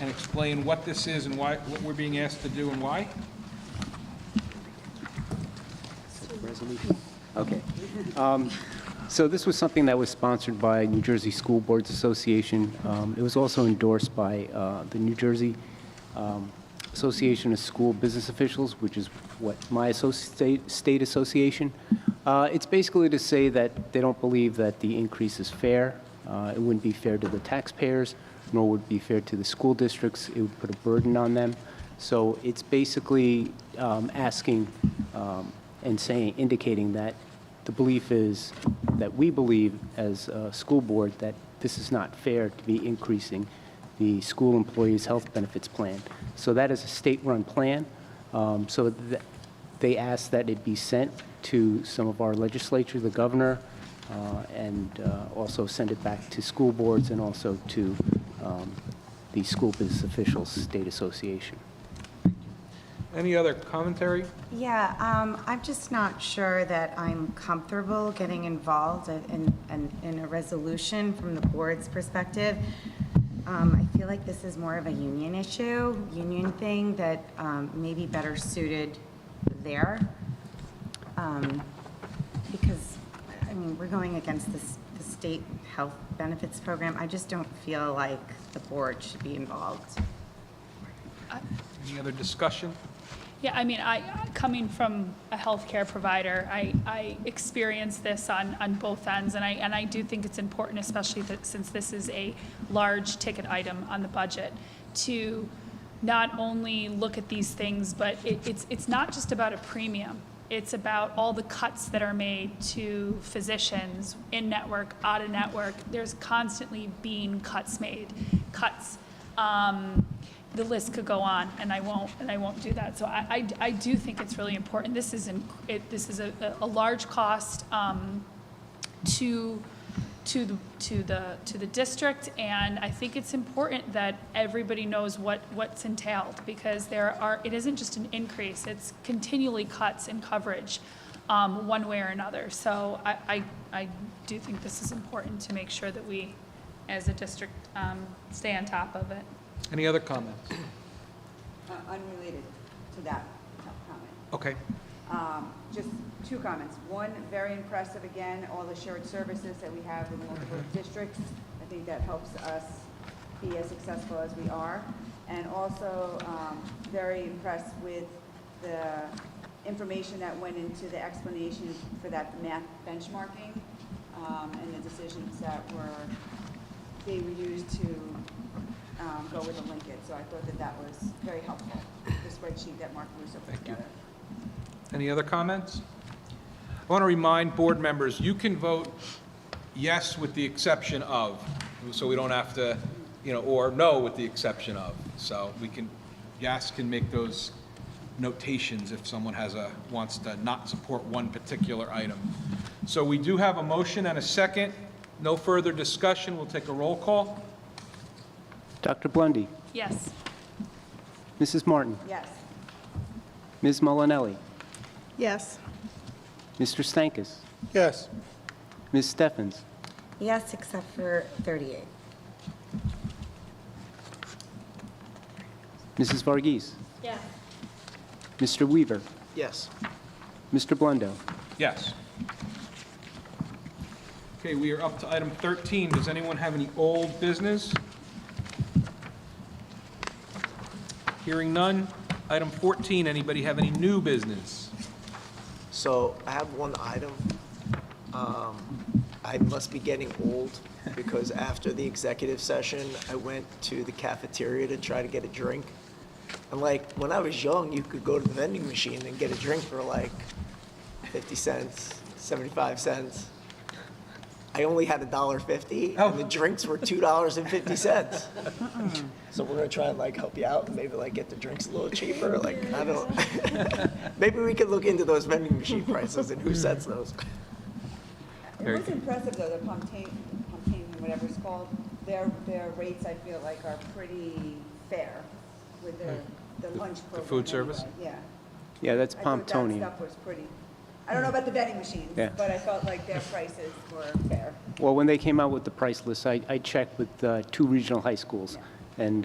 Speaker 1: and explain what this is and why, what we're being asked to do and why.
Speaker 12: Resolution? Okay. So this was something that was sponsored by New Jersey School Boards Association. It was also endorsed by the New Jersey Association of School Business Officials, which is what my state association. It's basically to say that they don't believe that the increase is fair. It wouldn't be fair to the taxpayers, nor would it be fair to the school districts. It would put a burden on them. So it's basically asking and saying, indicating that the belief is that we believe as a school board that this is not fair to be increasing the school employees' health benefits plan. So that is a state-run plan. They ask that it be sent to some of our legislature, the governor, and also send it back to school boards and also to the School Business Officials State Association.
Speaker 1: Any other commentary?
Speaker 5: Yeah, I'm just not sure that I'm comfortable getting involved in a resolution from the board's perspective. I feel like this is more of a union issue, union thing that may be better suited there. Because, I mean, we're going against the state health benefits program. I just don't feel like the board should be involved.
Speaker 1: Any other discussion?
Speaker 6: Yeah, I mean, coming from a healthcare provider, I experience this on both ends, and I do think it's important, especially since this is a large ticket item on the budget, to not only look at these things, but it's not just about a premium. It's about all the cuts that are made to physicians, in-network, out-of-network. There's constantly being cuts made, cuts. The list could go on, and I won't do that. So I do think it's really important. This is a large cost to the district, and I think it's important that everybody knows what's entailed, because it isn't just an increase; it's continually cuts in coverage, one way or another. So I do think this is important to make sure that we, as a district, stay on top of it.
Speaker 1: Any other comments?
Speaker 10: Unrelated to that comment.
Speaker 1: Okay.
Speaker 10: Just two comments. One, very impressive again, all the shared services that we have in multiple districts. I think that helps us be as successful as we are. And also very impressed with the information that went into the explanation for that math benchmarking and the decisions that they were used to go with the linkage. So I thought that was very helpful, the spreadsheet that Mark Russo put together.
Speaker 1: Any other comments? I want to remind board members, you can vote yes with the exception of, so we don't have to, or no with the exception of. So Yas can make those notations if someone wants to not support one particular item. So we do have a motion and a second. No further discussion. We'll take a roll call.
Speaker 12: Dr. Blundy,
Speaker 6: Yes.
Speaker 12: Mrs. Martin,
Speaker 10: Yes.
Speaker 12: Ms. Molinelli,
Speaker 10: Yes.
Speaker 12: Mr. Stankus,
Speaker 7: Yes.
Speaker 12: Ms. Steffens,
Speaker 5: Yes, except for 38.
Speaker 12: Mrs. Varghese,
Speaker 3: Yes.
Speaker 12: Mr. Weaver,
Speaker 11: Yes.
Speaker 12: Mr. Blundo.
Speaker 1: Yes. Okay, we are up to item 13. Does anyone have any old business? Hearing none. Item 14, anybody have any new business?
Speaker 11: So I have one item. I must be getting old because after the executive session, I went to the cafeteria to try to get a drink. And like, when I was young, you could go to the vending machine and get a drink for like 50 cents, 75 cents. I only had $1.50, and the drinks were $2.50. So we're gonna try and like help you out and maybe like get the drinks a little cheaper. Like, I don't, maybe we could look into those vending machine prices and who sets those.
Speaker 10: It was impressive though, the Pomptain, whatever it's called, their rates I feel like are pretty fair with the lunch program.
Speaker 1: food service?
Speaker 10: anyway. Yeah.
Speaker 12: Yeah, that's
Speaker 10: I thought that
Speaker 12: Pomptonian.
Speaker 10: stuff was pretty, I don't know about the vending machines,
Speaker 12: Yeah.
Speaker 10: but I felt like their prices were fair.
Speaker 12: Well, when they came out with the price list, I checked with 2 regional high schools, and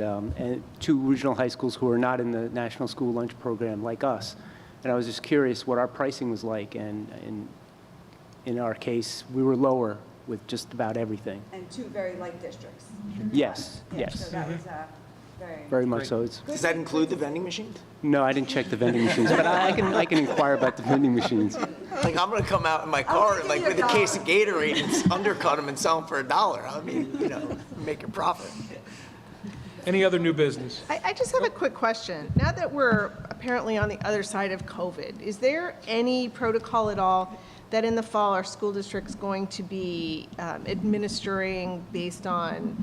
Speaker 12: 2 regional high schools who are not in the National School Lunch Program like us. And I was just curious what our pricing was like, and in our case, we were lower with just about everything.
Speaker 10: And 2 very light districts.
Speaker 12: Yes,
Speaker 10: Yeah,
Speaker 12: yes,
Speaker 10: so that was very.
Speaker 12: very much so. It's,
Speaker 11: Does that include the vending machines?
Speaker 12: no, I didn't check the vending machines, but I can inquire about the vending machines.
Speaker 11: Like, I'm gonna come out in my car, like, with a case of Gatorade and undercut them and sell them for $1. I mean, you know, make your profit.
Speaker 1: Any other new business?
Speaker 13: I just have a quick question. Now that we're apparently on the other side of COVID, is there any protocol at all that in the fall our school district's going to be administering based on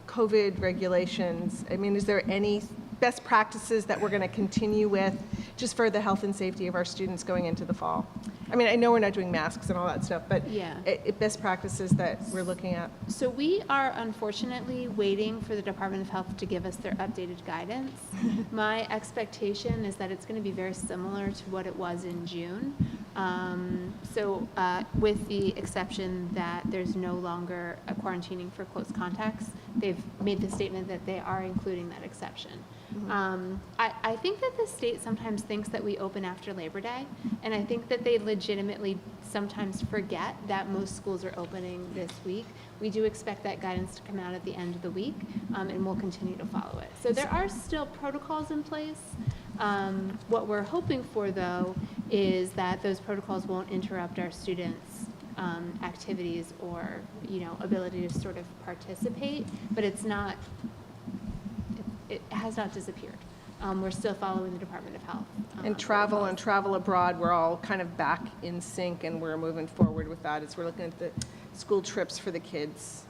Speaker 13: COVID regulations? I mean, is there any best practices that we're going to continue with just for the health and safety of our students going into the fall? I mean, I know we're not doing masks and all that stuff, but
Speaker 4: Yeah.
Speaker 13: best practices that we're looking at.
Speaker 4: So we are unfortunately waiting for the Department of Health to give us their updated guidance. My expectation is that it's going to be very similar to what it was in June. With the exception that there's no longer a quarantining for close contacts, they've made the statement that they are including that exception. I think that the state sometimes thinks that we open after Labor Day, and I think that they legitimately sometimes forget that most schools are opening this week. We do expect that guidance to come out at the end of the week, and we'll continue to follow it. So there are still protocols in place. What we're hoping for, though, is that those protocols won't interrupt our students' activities or, ability to sort of participate, but it's not, it has not disappeared. We're still following the Department of Health.
Speaker 13: And travel abroad, we're all kind of back in sync, and we're moving forward with that as we're looking at the school trips for the kids.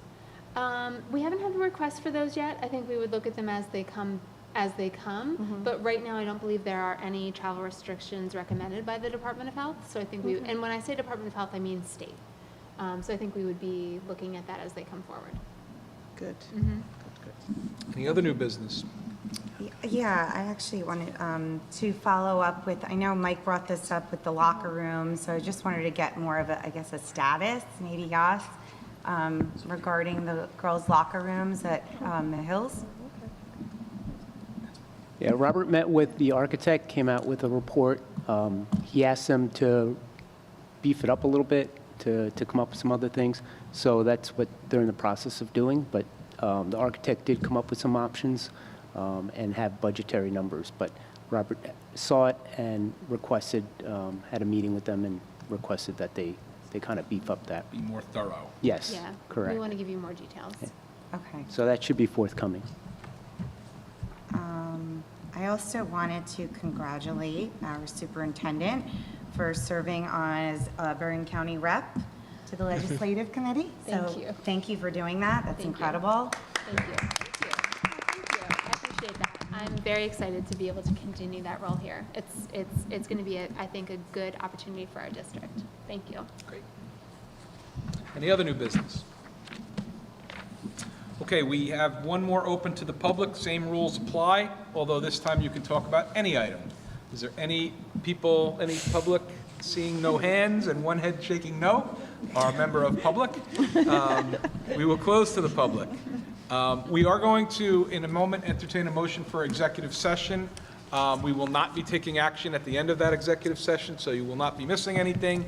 Speaker 4: We haven't had the request for those yet. I think we would look at them as they come. But right now, I don't believe there are any travel restrictions recommended by the Department of Health. So I think and when I say Department of Health, I mean state. So I think we would be looking at that as they come forward.
Speaker 13: Good.
Speaker 1: Any other new business?
Speaker 5: Yeah, I actually wanted to follow up with, I know Mike brought this up with the locker room, so I just wanted to get more of a status, maybe Yas, regarding the girls' locker rooms at the Hills.
Speaker 12: Yeah, Robert met with the architect, came out with a report. He asked them to beef it up a little bit, to come up with some other things. So that's what they're in the process of doing. But the architect did come up with some options and have budgetary numbers. But Robert saw it and requested, had a meeting with them and requested that they kind of beef up that.
Speaker 1: Be more thorough.
Speaker 12: Yes,
Speaker 4: Yeah.
Speaker 12: correct.
Speaker 4: We want to give you more details.
Speaker 5: Okay.
Speaker 12: So that should be forthcoming.
Speaker 5: I also wanted to congratulate our superintendent for serving as a Berrien County rep to the Legislative Committee.
Speaker 4: Thank
Speaker 5: So
Speaker 4: you.
Speaker 5: Thank you for doing that. That's
Speaker 4: Thank you.
Speaker 5: incredible.
Speaker 4: Thank you. Thank you. Thank you. I appreciate that. I'm very excited to be able to continue that role here. It's going to be, I think, a good opportunity for our district. Thank you.
Speaker 1: Great. Any other new business? Okay, we have one more open to the public. Same rules apply, although this time you can talk about any item. Is there any people, any public, seeing no hands and one head shaking no? Our member of public. We will close to the public. We are going to, in a moment, entertain a motion for executive session. We will not be taking action at the end of that executive session, so you will not be missing anything.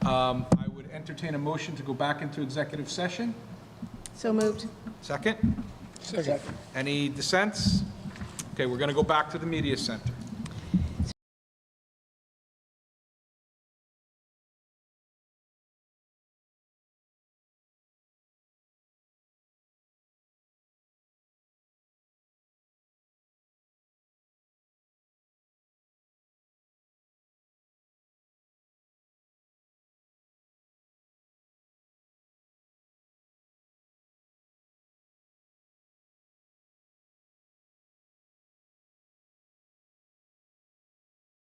Speaker 1: I would entertain a motion to go back into executive session.
Speaker 13: So moved.
Speaker 1: Second? Second. Any dissents? Okay, we're going to go back to the media center.